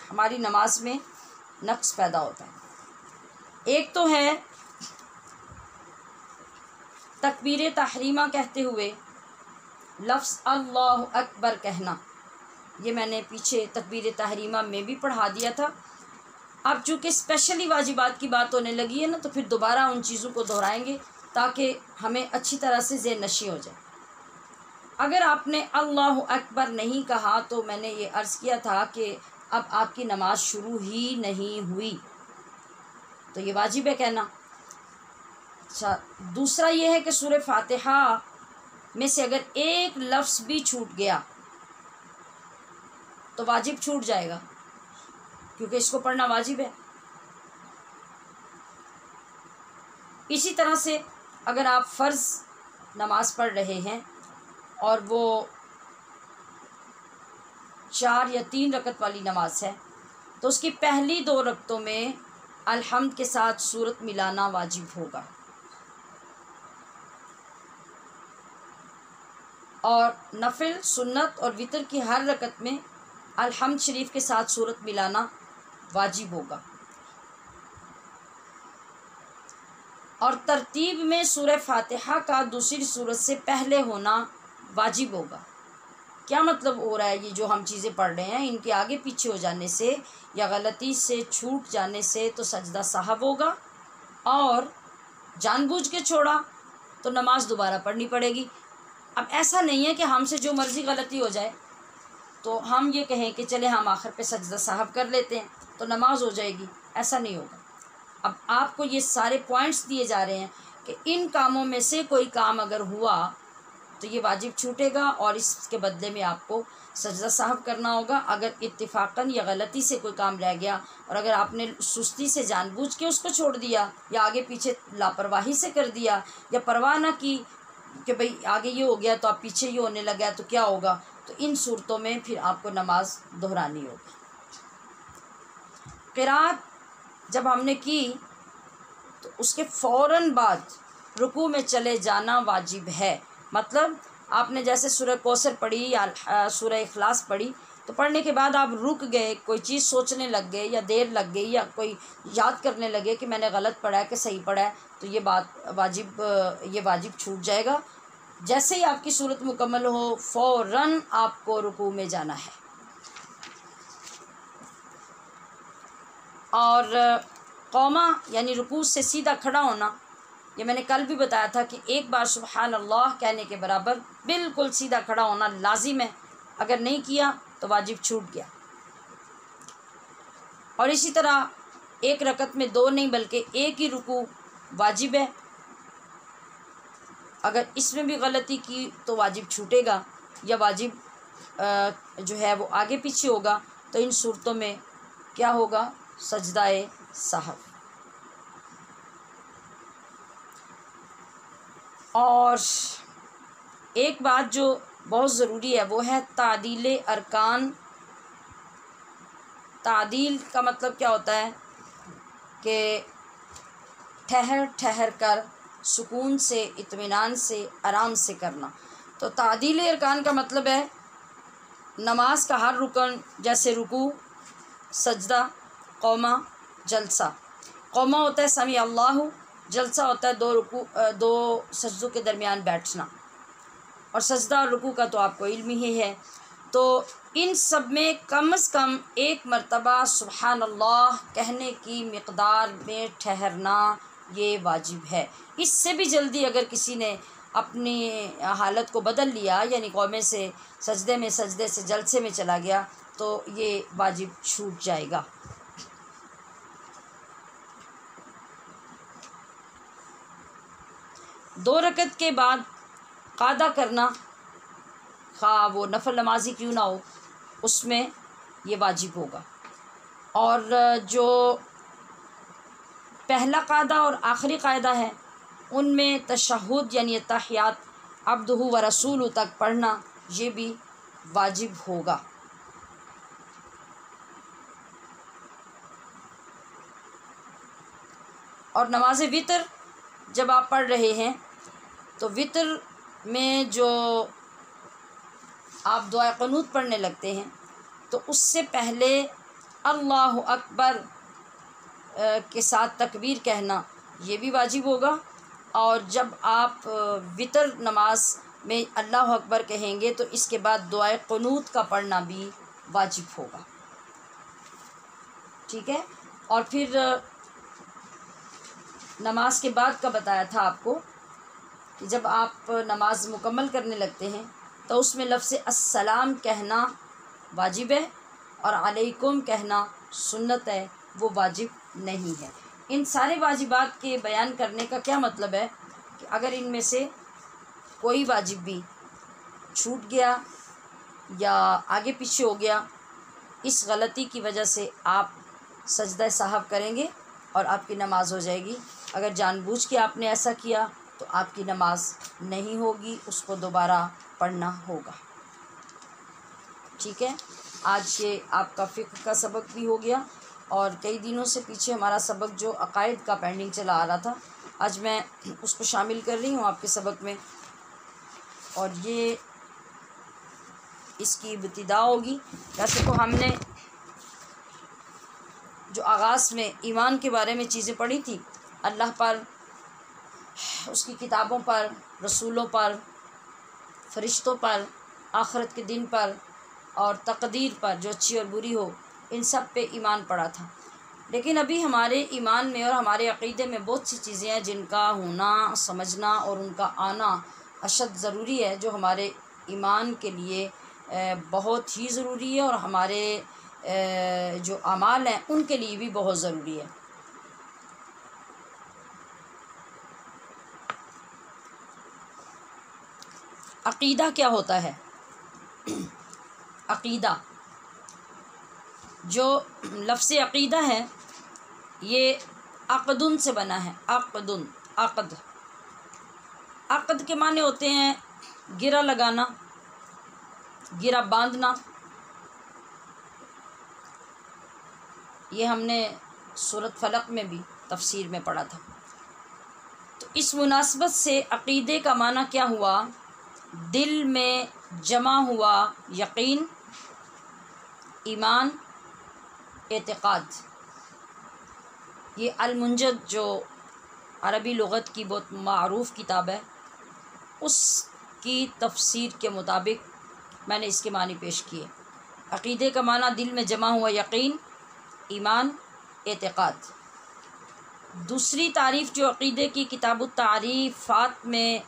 हमारी नमाज में नक़्स पैदा होता है? एक तो है तकबीर तहरीमा कहते हुए लफ्ज़ अल्लाहु अकबर कहना। ये मैंने पीछे तकबीर तहरीमा में भी पढ़ा दिया था। अब चूँकि स्पेशली वाजिबात की बात होने लगी है ना, तो फिर दोबारा उन चीज़ों को दोहराएंगे ताकि हमें अच्छी तरह से ज़हन नशी हो जाए। अगर आपने अल्लाहु अकबर नहीं कहा तो मैंने ये अर्ज़ किया था कि अब आपकी नमाज शुरू ही नहीं हुई, तो ये वाजिब है कहना। अच्छा, दूसरा ये है कि सूरह फातिहा में से अगर एक लफ्ज़ भी छूट गया तो वाजिब छूट जाएगा, क्योंकि इसको पढ़ना वाजिब है। इसी तरह से अगर आप फ़र्ज़ नमाज पढ़ रहे हैं और वो 4 या 3 रकत वाली नमाज है, तो उसकी पहली 2 रकतों में अल्हम्द के साथ सूरत मिलाना वाजिब होगा, और नफिल, सुन्नत और वितर की हर रकत में अल्हम्द शरीफ के साथ सूरत मिलाना वाजिब होगा। और तरतीब में सूरह फातिहा का दूसरी सूरत से पहले होना वाजिब होगा। क्या मतलब हो रहा है, ये जो हम चीज़ें पढ़ रहे हैं इनके आगे पीछे हो जाने से या गलती से छूट जाने से तो सजदा साहब होगा, और जानबूझ के छोड़ा तो नमाज दोबारा पढ़नी पड़ेगी। अब ऐसा नहीं है कि हमसे जो मर्ज़ी गलती हो जाए तो हम ये कहें कि चले हम आखिर पे सजदा साहब कर लेते हैं तो नमाज हो जाएगी, ऐसा नहीं होगा। अब आपको ये सारे पॉइंट्स दिए जा रहे हैं कि इन कामों में से कोई काम अगर हुआ तो ये वाजिब छूटेगा और इसके बदले में आपको सजदा साहब करना होगा। अगर इत्तिफाकन या गलती से कोई काम रह गया और अगर आपने सुस्ती से जानबूझ के उसको छोड़ दिया या आगे पीछे लापरवाही से कर दिया या परवाह ना की कि भाई आगे ये हो गया तो आप पीछे ये होने लगा तो क्या होगा, तो इन सूरतों में फिर आपको नमाज दोहरानी होगी। क़िराअत जब हमने की तो उसके फ़ौरन बाद रुकू में चले जाना वाजिब है। मतलब आपने जैसे सूरह कौसर पढ़ी या सूरह इखलास पढ़ी तो पढ़ने के बाद आप रुक गए, कोई चीज़ सोचने लग गए या देर लग गई या कोई याद करने लगे कि मैंने गलत पढ़ा है कि सही पढ़ा है, तो ये वाजिब छूट जाएगा। जैसे ही आपकी सूरत मुकम्मल हो फ़ौरन आपको रुकू में जाना है। और कौमा यानी रुकू से सीधा खड़ा होना, ये मैंने कल भी बताया था कि एक बार सुबहान अल्लाह कहने के बराबर बिल्कुल सीधा खड़ा होना लाजिम है, अगर नहीं किया तो वाजिब छूट गया। और इसी तरह एक रकत में दो नहीं बल्कि एक ही रुकू वाजिब है, अगर इसमें भी गलती की तो वाजिब छूटेगा या वाजिब जो है वो आगे पीछे होगा। तो इन सूरतों में क्या होगा, सजदाए साहब। और एक बात जो बहुत ज़रूरी है वो है तादील अरकान। तादील का मतलब क्या होता है कि ठहर ठहर कर सुकून से, इत्मीनान से, आराम से करना। तो तादील अरकान का मतलब है नमाज का हर रुकन, जैसे रुकू, सजदा, कौमा, जलसा। कौमा होता है समी अल्लाहु, जलसा होता है दो सजदों के दरमियान बैठना, और सजदा और रुकू का तो आपको इल्म ही है। तो इन सब में कम से कम एक मर्तबा सुबहान अल्लाह कहने की मिक़दार में ठहरना ये वाजिब है। इससे भी जल्दी अगर किसी ने अपनी हालत को बदल लिया यानी कौमे से सजदे में, सजदे से जलसे में चला गया तो ये वाजिब छूट जाएगा। दो रकत के बाद कादा करना, खा वो नफल नमाजी क्यों ना हो, उसमें ये वाजिब होगा। और जो पहला कायदा और आखिरी कायदा है उनमें तशहुद यानी तहियात अब्दुहु व रसूलु तक पढ़ना ये भी वाजिब होगा। और नमाज वितर जब आप पढ़ रहे हैं तो वितर में जो आप दुआ क़ुनूत पढ़ने लगते हैं तो उससे पहले अल्लाहु अकबर के साथ तकबीर कहना ये भी वाजिब होगा। और जब आप वितर नमाज में अल्लाहु अकबर कहेंगे तो इसके बाद दुआ क़ुनूत का पढ़ना भी वाजिब होगा। ठीक है। और फिर नमाज के बाद का बताया था आपको कि जब आप नमाज मुकम्मल करने लगते हैं तो उसमें लफ्ज़ अस्सलाम कहना वाजिब है और अलैकुम कहना सुन्नत है, वो वाजिब नहीं है। इन सारे वाजिबात के बयान करने का क्या मतलब है कि अगर इनमें से कोई वाजिब भी छूट गया या आगे पीछे हो गया, इस गलती की वजह से आप सजदा साहब करेंगे और आपकी नमाज हो जाएगी। अगर जानबूझ के आपने ऐसा किया तो आपकी नमाज नहीं होगी, उसको दोबारा पढ़ना होगा। ठीक है। आज ये आपका फ़िक़्ह का सबक भी हो गया और कई दिनों से पीछे हमारा सबक जो अक़ाइद का पेंडिंग चला आ रहा था, आज मैं उसको शामिल कर रही हूँ आपके सबक में। और ये इसकी इब्तिदा होगी। वैसे तो हमने जो आगाज़ में ईमान के बारे में चीज़ें पढ़ी थी, अल्लाह पर उसकी किताबों पर, रसूलों पर, फ़रिश्तों पर, आखिरत के दिन पर और तकदीर पर जो अच्छी और बुरी हो, इन सब पे ईमान पड़ा था। लेकिन अभी हमारे ईमान में और हमारे अक़ीदे में बहुत सी चीज़ें हैं जिनका होना, समझना और उनका आना अशद ज़रूरी है, जो हमारे ईमान के लिए बहुत ही ज़रूरी है और हमारे जो अमाल हैं उनके लिए भी बहुत ज़रूरी है। अक़ीदा क्या होता है? अक़ीदा, जो लफ्ज़ अक़ीदा है ये अक़दुन से बना है। अक़दुन, अक़द, अक़द के माने होते हैं गिरा लगाना, गिरा बांधना। ये हमने सूरत फलक में भी तफसीर में पढ़ा था। तो इस मुनासबत से अक़ीदे का माना क्या हुआ? दिल में जमा हुआ यकीन, ईमान, एतिक़ाद। ये अल-मुंजद जो अरबी लुग़त की बहुत मारूफ़ किताब है, उसकी तफसीर के मुताबिक मैंने इसके मानी पेश किए। अक़ीदे का माना दिल में जमा हुआ यकीन, ईमान, एतिक़ाद। दूसरी तारीफ़ जो अक़ीदे की किताबुत तारीफ़ात में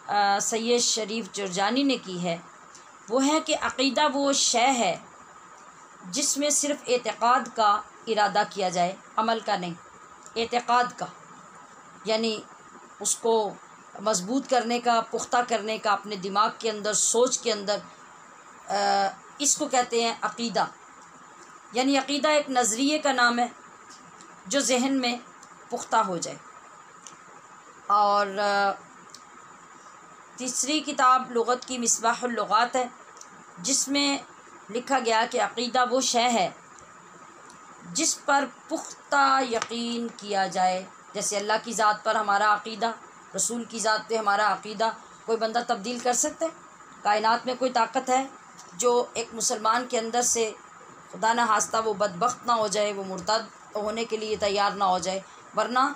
सैयद शरीफ जुरजानी ने की है, वो है कि अक़ीदा वो शय है जिसमें सिर्फ़ एतिक़ाद का इरादा किया जाए, अमल का नहीं। एतिक़ाद का यानी उसको मज़बूत करने का, पुख्ता करने का अपने दिमाग के अंदर, सोच के अंदर, इसको कहते हैं अक़ीदा। यानी अक़ीदा एक नज़रिए का नाम है जो ज़हन में पुख्ता हो जाए। और तीसरी किताब लुग़त की मिसबाहुल लुग़ात है, जिसमें लिखा गया कि अक़ीदा वो शय है जिस पर पुख्ता यकीन किया जाए। जैसे अल्लाह की ज़ात पर हमारा अक़ीदा, रसूल की ज़ात पे हमारा अक़ीदा कोई बंदा तब्दील कर सकता है? कायनात में कोई ताकत है जो एक मुसलमान के अंदर से खुदा न खास्ता वो बदबख्त ना हो जाए, वो मुर्तद होने के लिए तैयार ना हो जाए? वरना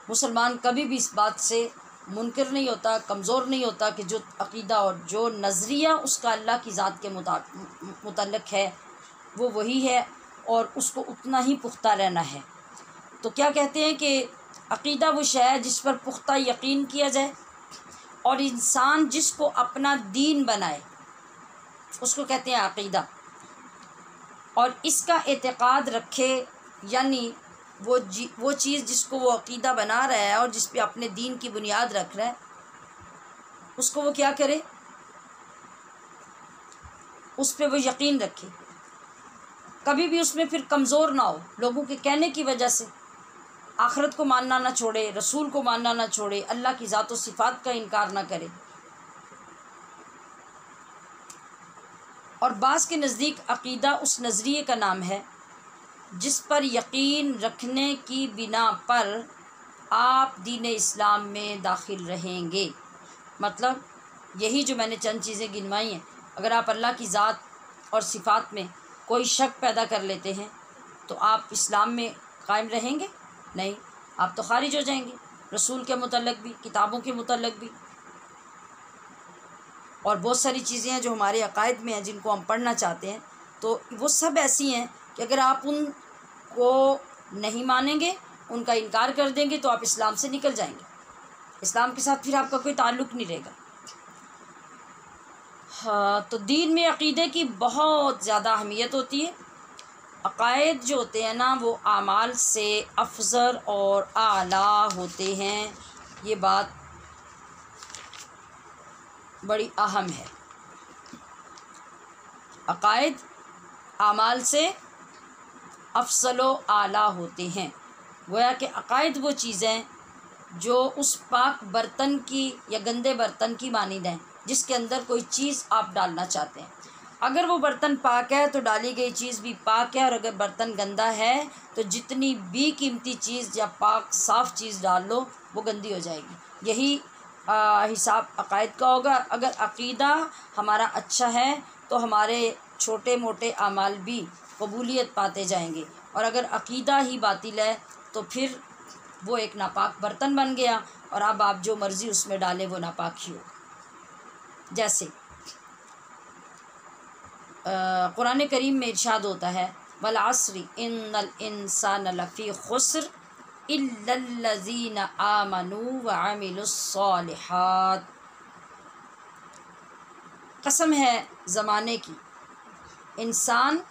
मुसलमान कभी भी इस बात से मुनकिर नहीं होता, कमज़ोर नहीं होता कि जो अक़ीदा और जो नज़रिया उसका अल्लाह की ज़ात के मुतल्लिक़ है वो वही है और उसको उतना ही पुख्ता रहना है। तो क्या कहते हैं कि अक़ीदा वो शय है जिस पर पुख्ता यकीन किया जाए और इंसान जिसको अपना दीन बनाए उसको कहते हैं अक़ीदा। और इसका एतिक़ाद रखे, यानी वो चीज़ जिसको वो अक़ीदा बना रहा है और जिस पे अपने दीन की बुनियाद रख रहा है, उसको वो क्या करे? उस पे वो यकीन रखे, कभी भी उसमें फिर कमज़ोर ना हो। लोगों के कहने की वजह से आखिरत को मानना ना छोड़े, रसूल को मानना ना छोड़े, अल्लाह की ज़ात व सिफ़ात का इनकार ना करे। और बाज़ के नज़दीक अक़ीदा उस नज़रिए का नाम है जिस पर यकीन रखने की बिना पर आप दीन इस्लाम में दाखिल रहेंगे। मतलब यही जो मैंने चंद चीज़ें गिनवाई हैं, अगर आप अल्लाह की ज़ात और सिफ़ात में कोई शक पैदा कर लेते हैं तो आप इस्लाम में कायम रहेंगे? नहीं, आप तो खारिज हो जाएंगे, रसूल के मुतल्लिक़ भी, किताबों के मुतल्लिक़ भी। और बहुत सारी चीज़ें हैं जो हमारे अक़ायद में हैं जिनको हम पढ़ना चाहते हैं, तो वो सब ऐसी हैं कि अगर आप उनको नहीं मानेंगे, उनका इनकार कर देंगे, तो आप इस्लाम से निकल जाएंगे। इस्लाम के साथ फिर आपका कोई ताल्लुक़ नहीं रहेगा। हाँ, तो दीन में अक़ीदे की बहुत ज़्यादा अहमियत होती है। अक़ायद जो होते हैं ना, वो आमाल से अफज़ल और आला होते हैं। ये बात बड़ी अहम है। अक़ायद आमाल से अफज़ल व आला होते हैं। गोया कि अक़ायद वो चीज़ें जो उस पाक बर्तन की या गंदे बर्तन की मानिंद हैं जिसके अंदर कोई चीज़ आप डालना चाहते हैं। अगर वो बर्तन पाक है तो डाली गई चीज़ भी पाक है, और अगर बर्तन गंदा है तो जितनी भी कीमती चीज़ या पाक साफ़ चीज़ डाल लो वो गंदी हो जाएगी। यही हिसाब अक़ायद का होगा। अगर अक़ीदा हमारा अच्छा है तो हमारे छोटे मोटे अमाल भी कबूलियत पाते जाएंगे, और अगर अक़ीदा ही बातिल है तो फिर वो एक नापाक बर्तन बन गया और अब आप जो मर्ज़ी उसमें डालें वो नापाकी हो। जैसे कुरान करीम में इरशाद होता है, वल अस्री इन्नल इंसान लफ़ी खुस्र इल्लल्लज़ीना आमनू व अमिलुस्सॉलिहात। कसम है ज़माने की, इंसान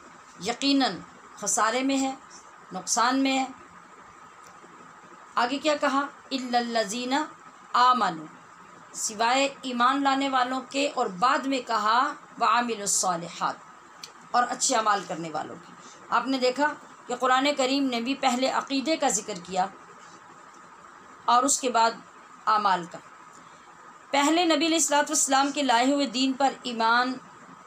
यकीनन खसारे में है, नुकसान में है। आगे क्या कहा, इल्लल्लज़ीना आमनू, सिवाय ईमान लाने वालों के, और बाद में कहा व अमिलुस्सॉलिहात, और अच्छे अमाल करने वालों की। आपने देखा कि कुरान करीम ने भी पहले अक़ीदे का ज़िक्र किया और उसके बाद आमाल का। पहले नबी अलैहिस्सलातु वस्सलाम के लाए हुए दीन पर ईमान,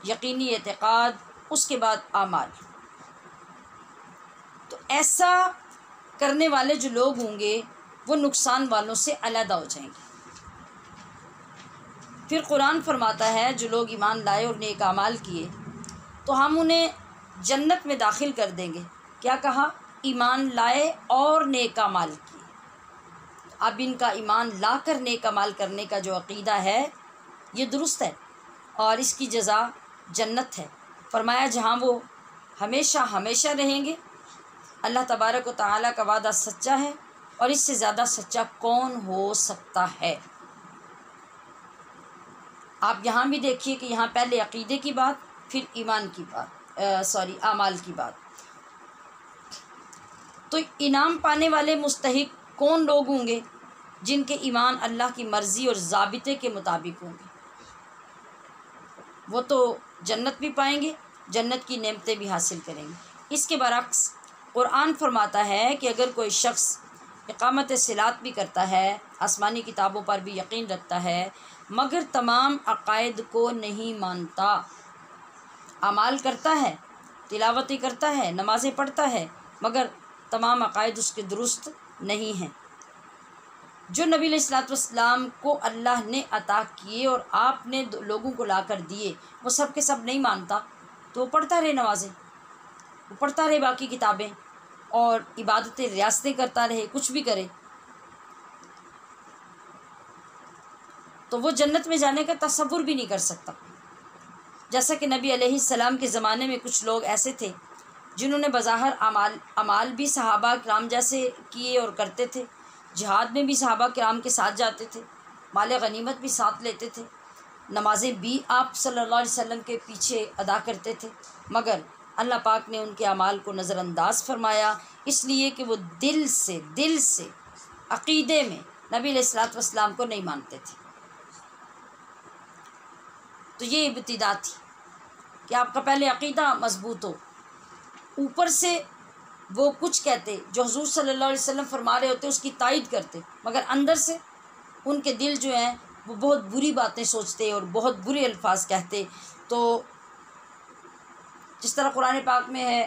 यकीनी एतक़ाद, उसके बाद आमाल। तो ऐसा करने वाले जो लोग होंगे वो नुकसान वालों से अलग हो जाएंगे। फिर कुरान फरमाता है, जो लोग ईमान लाए और नेक आमाल किए तो हम उन्हें जन्नत में दाखिल कर देंगे। क्या कहा, ईमान लाए और नेक अमाल किए। अब इनका ईमान ला कर नेक अमाल करने का जो अक़ीदा है ये दुरुस्त है और इसकी जज़ा जन्नत है। फरमाया जहाँ वो हमेशा हमेशा रहेंगे। अल्लाह तबारक व तआला का वादा सच्चा है और इससे ज़्यादा सच्चा कौन हो सकता है। आप यहाँ भी देखिए कि यहाँ पहले अक़ीदे की बात, फिर ईमान की बात, आमाल की बात। तो इनाम पाने वाले मुस्तहिक कौन लोग होंगे, जिनके ईमान अल्लाह की मर्ज़ी और ज़ाबिते के मुताबिक होंगे। वो तो जन्नत भी पाएंगे, जन्नत की नेमतें भी हासिल करेंगे। इसके बरक्स कुरान फरमाता है कि अगर कोई शख्स इक़ामत सिलात भी करता है, आसमानी किताबों पर भी यकीन रखता है, मगर तमाम अक़ायद को नहीं मानता, अमाल करता है, तिलावती करता है, नमाज़ें पढ़ता है, मगर तमाम अक़ायद उसके दुरुस्त नहीं हैं। जो नबी अलैहिस्सलातु वस्सलाम को अल्लाह ने अता किए और आपने लोगों को ला कर दिए, वो सब के सब नहीं मानता, तो वो पढ़ता रहे नमाज़ें, वो पढ़ता रहे बाकी किताबें और इबादतें रियासतें करता रहे, कुछ भी करे, तो वो जन्नत में जाने का तसव्वुर भी नहीं कर सकता। जैसा कि नबी अलैहिस्सलाम के ज़माने में कुछ लोग ऐसे थे जिन्होंने बज़ाहिर अमाल भी सहाबा किराम जैसे किए और करते थे, जिहाद में भी सहाबा किराम के साथ जाते थे, माल गनीमत भी साथ लेते थे, नमाज़ें भी आप सल्लल्लाहु अलैहि वसल्लम के पीछे अदा करते थे, मगर अल्लाह पाक ने उनके अमाल को नज़रअंदाज फरमाया, इसलिए कि वो दिल से अक़ीदे में नबी अलैहिस्सलातु वस्सलाम को नहीं मानते थे। तो ये इब्तिदा थी कि आपका पहले अक़ीदा मज़बूत हो, ऊपर से वो कुछ कहते जो हुज़ूर सल्लल्लाहु अलैहि वसल्लम फरमा रहे होते उसकी तायद करते, मगर अंदर से उनके दिल जो हैं वो बहुत बुरी बातें सोचते और बहुत बुरे अल्फाज कहते। तो जिस तरह कुरान पाक में है,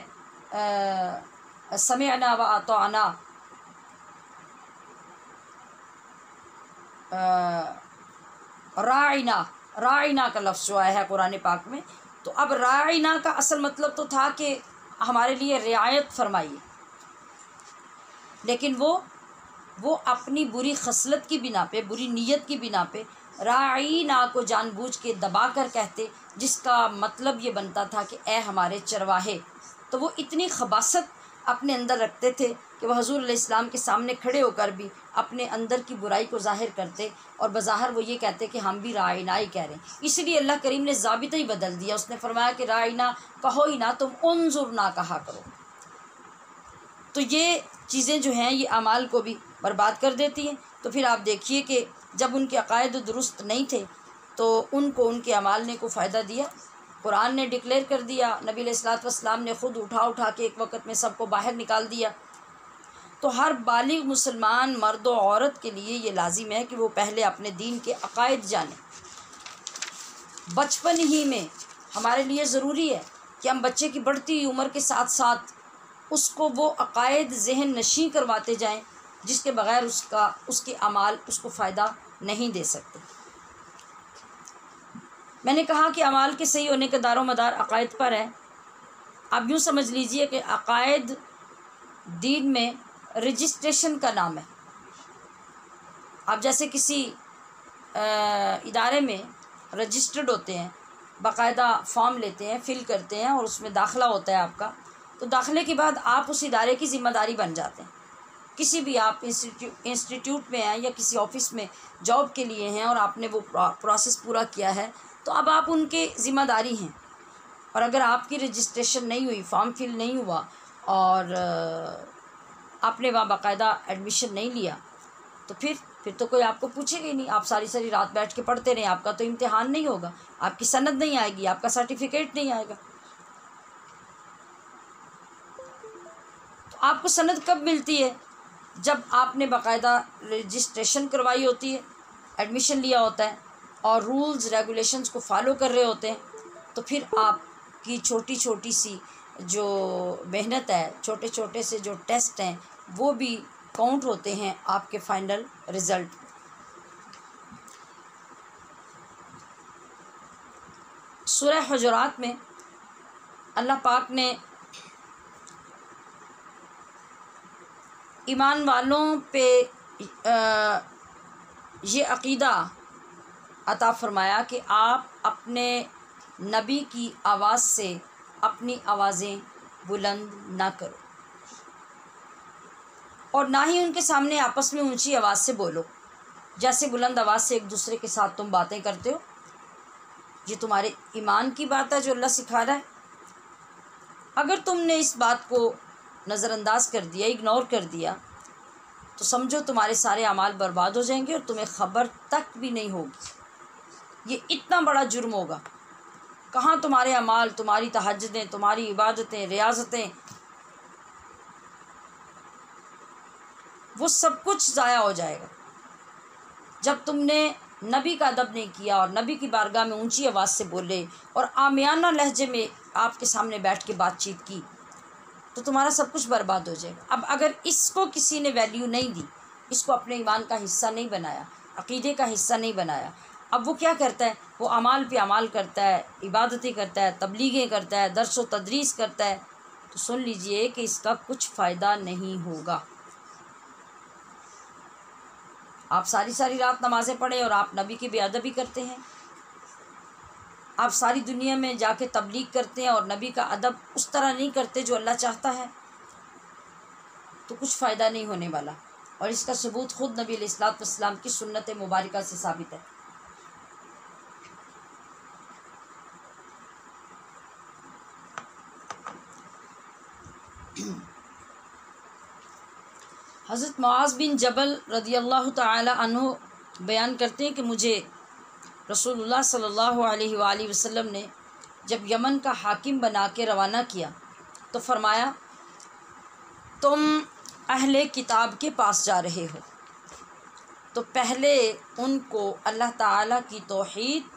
समिअना व अताअना, राइना का लफ्ज़ जो आया है कुरान पाक में, तो अब राइना का असल मतलब तो था कि हमारे लिए रियायत फरमाइए, लेकिन वो अपनी बुरी खसलत की बिना पे, बुरी नीयत की बिना पे राइना को जानबूझ के दबा कर कहते, जिसका मतलब ये बनता था कि ए हमारे चरवाहे। तो वो इतनी खबासत अपने अंदर रखते थे कि वह हुज़ूर अलैहिस्सलाम के सामने खड़े होकर भी अपने अंदर की बुराई को ज़ाहिर करते और बज़ाहिर वो ये कहते कि हम भी राइना ही कह रहे हैं। इसलिए अल्लाह करीम ने ज़ाबिता ही बदल दिया, उसने फरमाया कि राइना कहो ही ना, तुम उन्जुर ना कहा करो। तो ये चीज़ें जो हैं ये अमाल को भी बर्बाद कर देती हैं। तो फिर आप देखिए कि जब उनके अक़ायद दुरुस्त नहीं थे तो उनको उनके अमाल ने को फ़ायदा दिया। कुरान ने डिक्लेयर कर दिया, नबी अलैहिस्सलातु वस्सलाम ने ख़ुद उठा के एक वक्त में सबको बाहर निकाल दिया। तो हर बालिग मुसलमान मर्द व औरत के लिए ये लाजिम है कि वो पहले अपने दीन के अक़ायद जानें। बचपन ही में हमारे लिए ज़रूरी है कि हम बच्चे की बढ़ती उम्र के साथ साथ उसको वो अक़ायद ज़हन नशी करवाते जाएं जिसके बग़ैर उसके अमाल उसको फ़ायदा नहीं दे सकते। मैंने कहा कि अमाल के सही होने का दारो मदार अक़ायद पर है। आप यूँ समझ लीजिए कि अक़ायद दीन में रजिस्ट्रेशन का नाम है। आप जैसे किसी इदारे में रजिस्टर्ड होते हैं, बाकायदा फॉर्म लेते हैं, फ़िल करते हैं और उसमें दाखिला होता है आपका, तो दाखिले के बाद आप उस इदारे की ज़िम्मेदारी बन जाते हैं। किसी भी आप इंस्टीट्यूट में हैं या किसी ऑफ़िस में जॉब के लिए हैं और आपने वो प्रोसेस पूरा किया है, तो अब आप उनके ज़िम्मेदारी हैं। और अगर आपकी रजिस्ट्रेशन नहीं हुई, फॉर्म फिल नहीं हुआ और आपने वहाँ बाकायदा एडमिशन नहीं लिया, तो फिर तो कोई आपको पूछेगा ही नहीं। आप सारी सारी रात बैठ के पढ़ते रहें, आपका तो इम्तिहान नहीं होगा, आपकी सनद नहीं आएगी, आपका सर्टिफिकेट नहीं आएगा। तो आपको सनद कब मिलती है? जब आपने बाकायदा रजिस्ट्रेशन करवाई होती है, एडमिशन लिया होता है और रूल्स रेगुलेशंस को फॉलो कर रहे होते हैं, तो फिर आपकी छोटी छोटी सी जो मेहनत है, छोटे छोटे से जो टेस्ट हैं, वो भी काउंट होते हैं आपके फाइनल रिज़ल्ट। सूरह हुजुरात में अल्लाह पाक ने ईमान वालों पे ये अक़ीदा अता फ़रमाया कि आप अपने नबी की आवाज़ से अपनी आवाज़ें बुलंद ना करो और ना ही उनके सामने आपस में ऊंची आवाज़ से बोलो, जैसे बुलंद आवाज़ से एक दूसरे के साथ तुम बातें करते हो। ये तुम्हारे ईमान की बात है जो अल्लाह सिखा रहा है। अगर तुमने इस बात को नज़रअंदाज कर दिया, इग्नोर कर दिया, तो समझो तुम्हारे सारे अमाल बर्बाद हो जाएंगे और तुम्हें ख़बर तक भी नहीं होगी। ये इतना बड़ा जुर्म होगा। कहाँ तुम्हारे अमाल, तुम्हारी तहज्जुदें, तुम्हारी इबादतें, रियाज़तें, वो सब कुछ ज़ाया हो जाएगा जब तुमने नबी का अदब नहीं किया और नबी की बारगाह में ऊंची आवाज़ से बोले और आमियाना लहजे में आपके सामने बैठ के बातचीत की, तो तुम्हारा सब कुछ बर्बाद हो जाएगा। अब अगर इसको किसी ने वैल्यू नहीं दी, इसको अपने ईमान का हिस्सा नहीं बनाया, अक़ीदे का हिस्सा नहीं बनाया, अब वो क्या करता है? वो अमाल पे अमाल करता है, इबादतें करता है, तबलीगें करता है, दर्स व तदरीस करता है, तो सुन लीजिए कि इसका कुछ फ़ायदा नहीं होगा। आप सारी सारी रात नमाज़ें पढ़े और आप नबी की बेअदबी करते हैं। आप सारी दुनिया में जाके तबलीग करते हैं और नबी का अदब उस तरह नहीं करते जो अल्लाह चाहता है, तो कुछ फ़ायदा नहीं होने वाला। और इसका सबूत ख़ुद नबी अलैहिस्सलाम की सुन्नत मुबारका से साबित है। हज़रत मुआज़ बिन जबल रज़ियल्लाहु ताला अन्हु बयान करते हैं कि मुझे रसूलुल्लाह सल्लल्लाहु अलैहि वसल्लम ने जब यमन का हाकिम बना के रवाना किया तो फरमाया, तुम अहले किताब के पास जा रहे हो तो पहले उनको अल्लाह ताला की तौहीद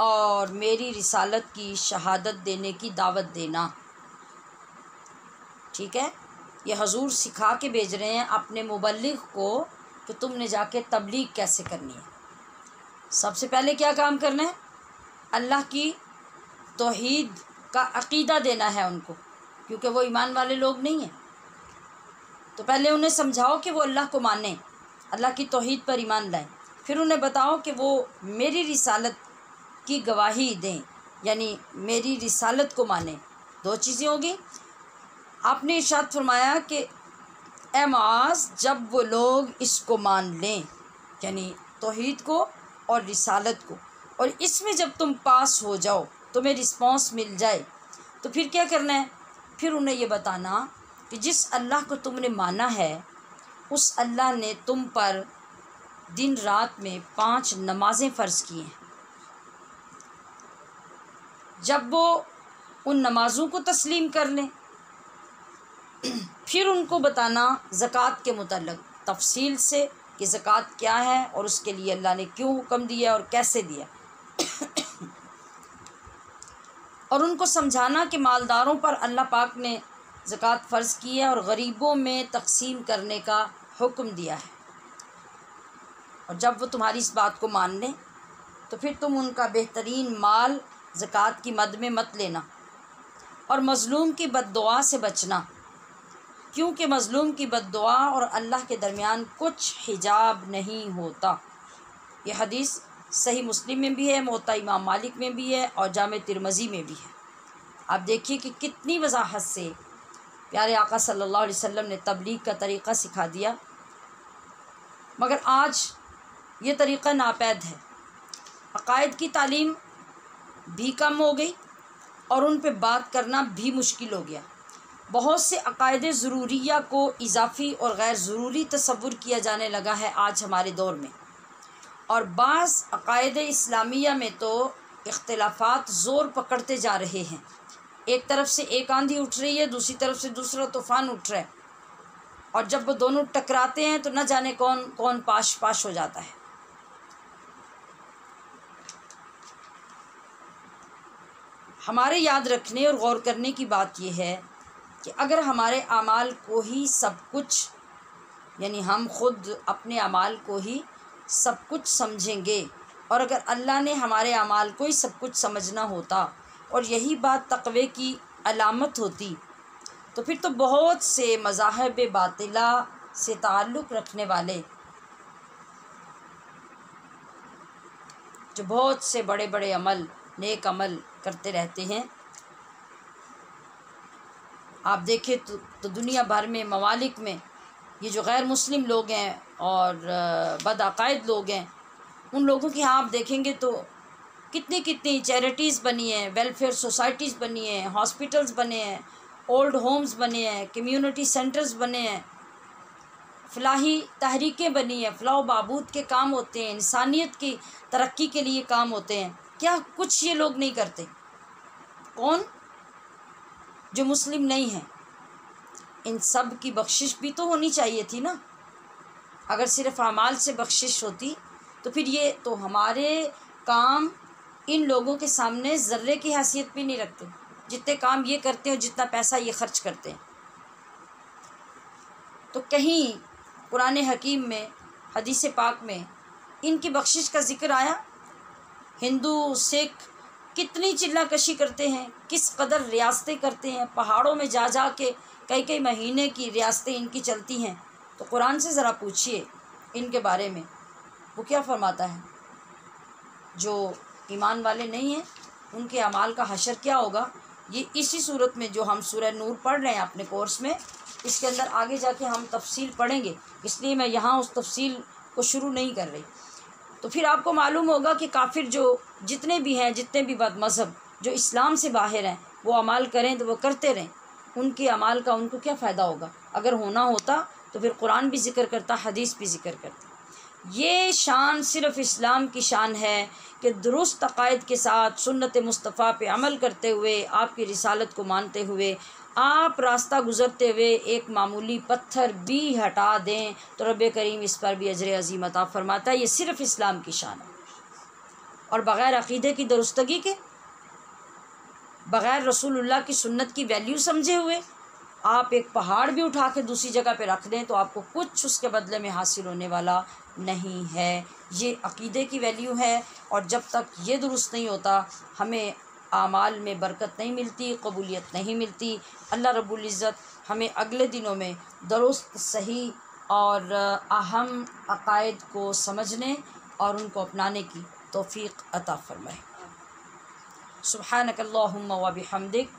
और मेरी रिसालत की शहादत देने की दावत देना। ठीक है, ये हजूर सिखा के भेज रहे हैं अपने मुबल्लिग को कि तुमने जाके तबलीग कैसे करनी है। सबसे पहले क्या काम करना है? अल्लाह की तौहीद का अक़ीदा देना है उनको, क्योंकि वो ईमान वाले लोग नहीं हैं। तो पहले उन्हें समझाओ कि वो अल्लाह को मानें, अल्लाह की तौहीद पर ईमान लाएं। फिर उन्हें बताओ कि वो मेरी रिसालत की गवाही दें, यानी मेरी रिसालत को मानें। दो चीज़ें होगी। आपने इरशाद फरमाया कि ए मुआज़, जब वो लोग इसको मान लें, यानी तौहीद को और रिसालत को, और इसमें जब तुम पास हो जाओ, तुम्हें रिस्पॉन्स मिल जाए, तो फिर क्या करना है? फिर उन्हें ये बताना कि जिस अल्लाह को तुमने माना है उस अल्लाह ने तुम पर दिन रात में 5 नमाज़ें फ़र्ज़ की हैं। जब वो उन नमाज़ों को तस्लीम कर लें, फिर उनको बताना ज़कात के मुतल्लिक़ तफसील से कि ज़कात क्या है और उसके लिए अल्लाह ने क्यों हुक्म दिया और कैसे दिया। और उनको समझाना कि मालदारों पर अल्लाह पाक ने ज़कात फ़र्ज़ की है और गरीबों में तकसीम करने का हुक्म दिया है। और जब वो तुम्हारी इस बात को मान लें तो फिर तुम उनका बेहतरीन माल ज़कात की मद में मत लेना और मज़लूम की बद्दुआ से बचना। क्योंकि मज़लूम की बद्दुआ और अल्लाह के दरमियान कुछ हिजाब नहीं होता। ये हदीस सही मुस्लिम में भी है, मुवत्ता इमाम मालिक में भी है और जामे तिरमिज़ी में भी है। आप देखिए कि कितनी वजाहत से प्यारे आका सल्लल्लाहु अलैहि वसल्लम ने तबलीग का तरीक़ा सिखा दिया, मगर आज ये तरीक़ा नापैद है। अक़ायद की तालीम भी कम हो गई और उन पे बात करना भी मुश्किल हो गया। बहुत से अक़ायद ज़रूरिया को इजाफ़ी और गैर ज़रूरी तसव्वुर किया जाने लगा है आज हमारे दौर में, और बाज़ अक़ायद इस्लामिया में तो इख्तिलाफ़ात ज़ोर पकड़ते जा रहे हैं। एक तरफ से एक आंधी उठ रही है, दूसरी तरफ से दूसरा तूफ़ान उठ रहा है, और जब वो दोनों टकराते हैं तो न जाने कौन कौन पाश पाश हो जाता है। हमारे याद रखने और गौर करने की बात यह है कि अगर हमारे अमाल को ही सब कुछ, यानी हम ख़ुद अपने अमाल को ही सब कुछ समझेंगे, और अगर अल्लाह ने हमारे अमाल को ही सब कुछ समझना होता और यही बात तक़वे की अलामत होती, तो फिर तो बहुत से मज़ाहिब बातिला से ताल्लुक़ रखने वाले जो बहुत से बड़े बड़े अमल, नेक अमल करते रहते हैं, आप देखें तो दुनिया भर में ममालिक में ये जो गैर मुस्लिम लोग हैं और बदअक़ायद लोग हैं, उन लोगों की आप देखेंगे तो कितनी कितनी चैरिटीज़ बनी हैं, वेलफेयर सोसाइटीज़ बनी हैं, हॉस्पिटल्स बने हैं, ओल्ड होम्स बने हैं, कम्युनिटी सेंटर्स बने हैं, फ़लाही तहरीकें बनी हैं, फ़लाह बहबूद के काम होते हैं, इंसानियत की तरक्की के लिए काम होते हैं। क्या कुछ ये लोग नहीं करते? कौन? जो मुस्लिम नहीं हैं। इन सब की बख्शिश भी तो होनी चाहिए थी ना। अगर सिर्फ़ अमाल से बख्शिश होती तो फिर ये तो हमारे काम इन लोगों के सामने ज़र्रे की हैसियत भी नहीं रखते, जितने काम ये करते हैं, जितना पैसा ये ख़र्च करते हैं। तो कहीं कुरान हकीम में, हदीस पाक में इनकी बख्शिश का ज़िक्र आया? हिंदू सिख कितनी चिल्लाकशी करते हैं, किस कदर रियासतें करते हैं, पहाड़ों में जा जा के कई कई महीने की रियासतें इनकी चलती हैं। तो कुरान से ज़रा पूछिए इनके बारे में, वो क्या फरमाता है? जो ईमान वाले नहीं हैं उनके अमाल का हशर क्या होगा? ये इसी सूरत में जो हम सूरह नूर पढ़ रहे हैं अपने कोर्स में, इसके अंदर आगे जाके हम तफसील पढ़ेंगे, इसलिए मैं यहाँ उस तफसील को शुरू नहीं कर रही। तो फिर आपको मालूम होगा कि काफिर जो जितने भी हैं, जितने भी बद मज़हब जो इस्लाम से बाहर हैं, वो अमाल करें तो वो करते रहें, उनके अमाल का उनको क्या फ़ायदा होगा? अगर होना होता तो फिर कुरान भी ज़िक्र करता, हदीस भी ज़िक्र करता। ये शान सिर्फ़ इस्लाम की शान है कि दुरुस्त अक़ायद के साथ सुन्नत मुस्तफ़ा पे अमल करते हुए, आपकी रिसालत को मानते हुए, आप रास्ता गुज़रते हुए एक मामूली पत्थर भी हटा दें तो रब करीम इस पर भी अजर अज़ीम अता फ़रमाता है। ये सिर्फ़ इस्लाम की शान है। और बग़ैर अक़ीदे की दुरुस्तगी के, बग़ैर रसूलुल्लाह की सुन्नत की वैल्यू समझे हुए आप एक पहाड़ भी उठा के दूसरी जगह पे रख दें तो आपको कुछ उसके बदले में हासिल होने वाला नहीं है। ये अक़ीदे की वैल्यू है, और जब तक ये दुरुस्त नहीं होता हमें आमाल में बरकत नहीं मिलती, कबूलियत नहीं मिलती। अल्लाह रब्बुल इज़्ज़त हमें अगले दिनों में दुरुस्त, सही और अहम अक़ायद को समझने और उनको अपनाने की तौफ़ीक़ अता फ़रमाए। सुब्हानकल्लाहुम्मा व बिहम्दिक,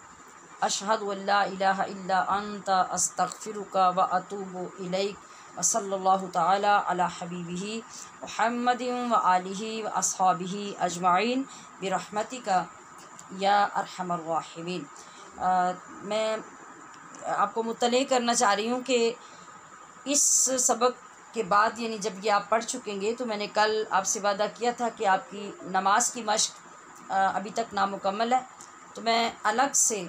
अशहदु अल्ला इलाहा इल्ला अंता, अस्तग़फ़िरुका व अतूबु इलैक, व सल्लल्लाहु तआला अला हबीबिही मुहम्मदिन व आलिही व अस्हाबिही अजमाइन बिरहमतिका या अरहमर राहिमीन। मैं आपको मुत्तले करना चाह रही हूँ कि इस सबक के बाद, यानी जब ये आप पढ़ चुकेंगे, तो मैंने कल आपसे वादा किया था कि आपकी नमाज की मश्क अभी तक नामुकम्मल है, तो मैं अलग से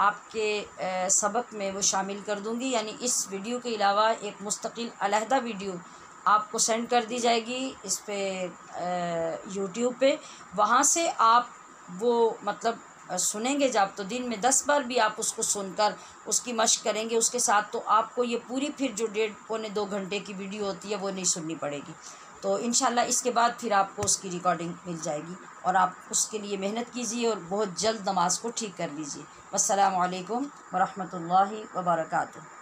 आपके सबक में वो शामिल कर दूँगी। यानी इस वीडियो के अलावा एक मुस्तकिल अलहदा वीडियो आपको सेंड कर दी जाएगी इस पे यूट्यूब पे। वहाँ से आप वो मतलब सुनेंगे जब, तो दिन में 10 बार भी आप उसको सुनकर उसकी मश्क करेंगे उसके साथ, तो आपको ये पूरी फिर जो 1.5-पौने 2 घंटे की वीडियो होती है वो नहीं सुननी पड़ेगी। तो इंशाल्लाह इसके बाद फिर आपको उसकी रिकॉर्डिंग मिल जाएगी, और आप उसके लिए मेहनत कीजिए और बहुत जल्द नमाज को ठीक कर लीजिए। वस्सलामु अलैकुम व रहमतुल्लाहि व बरकातुहू।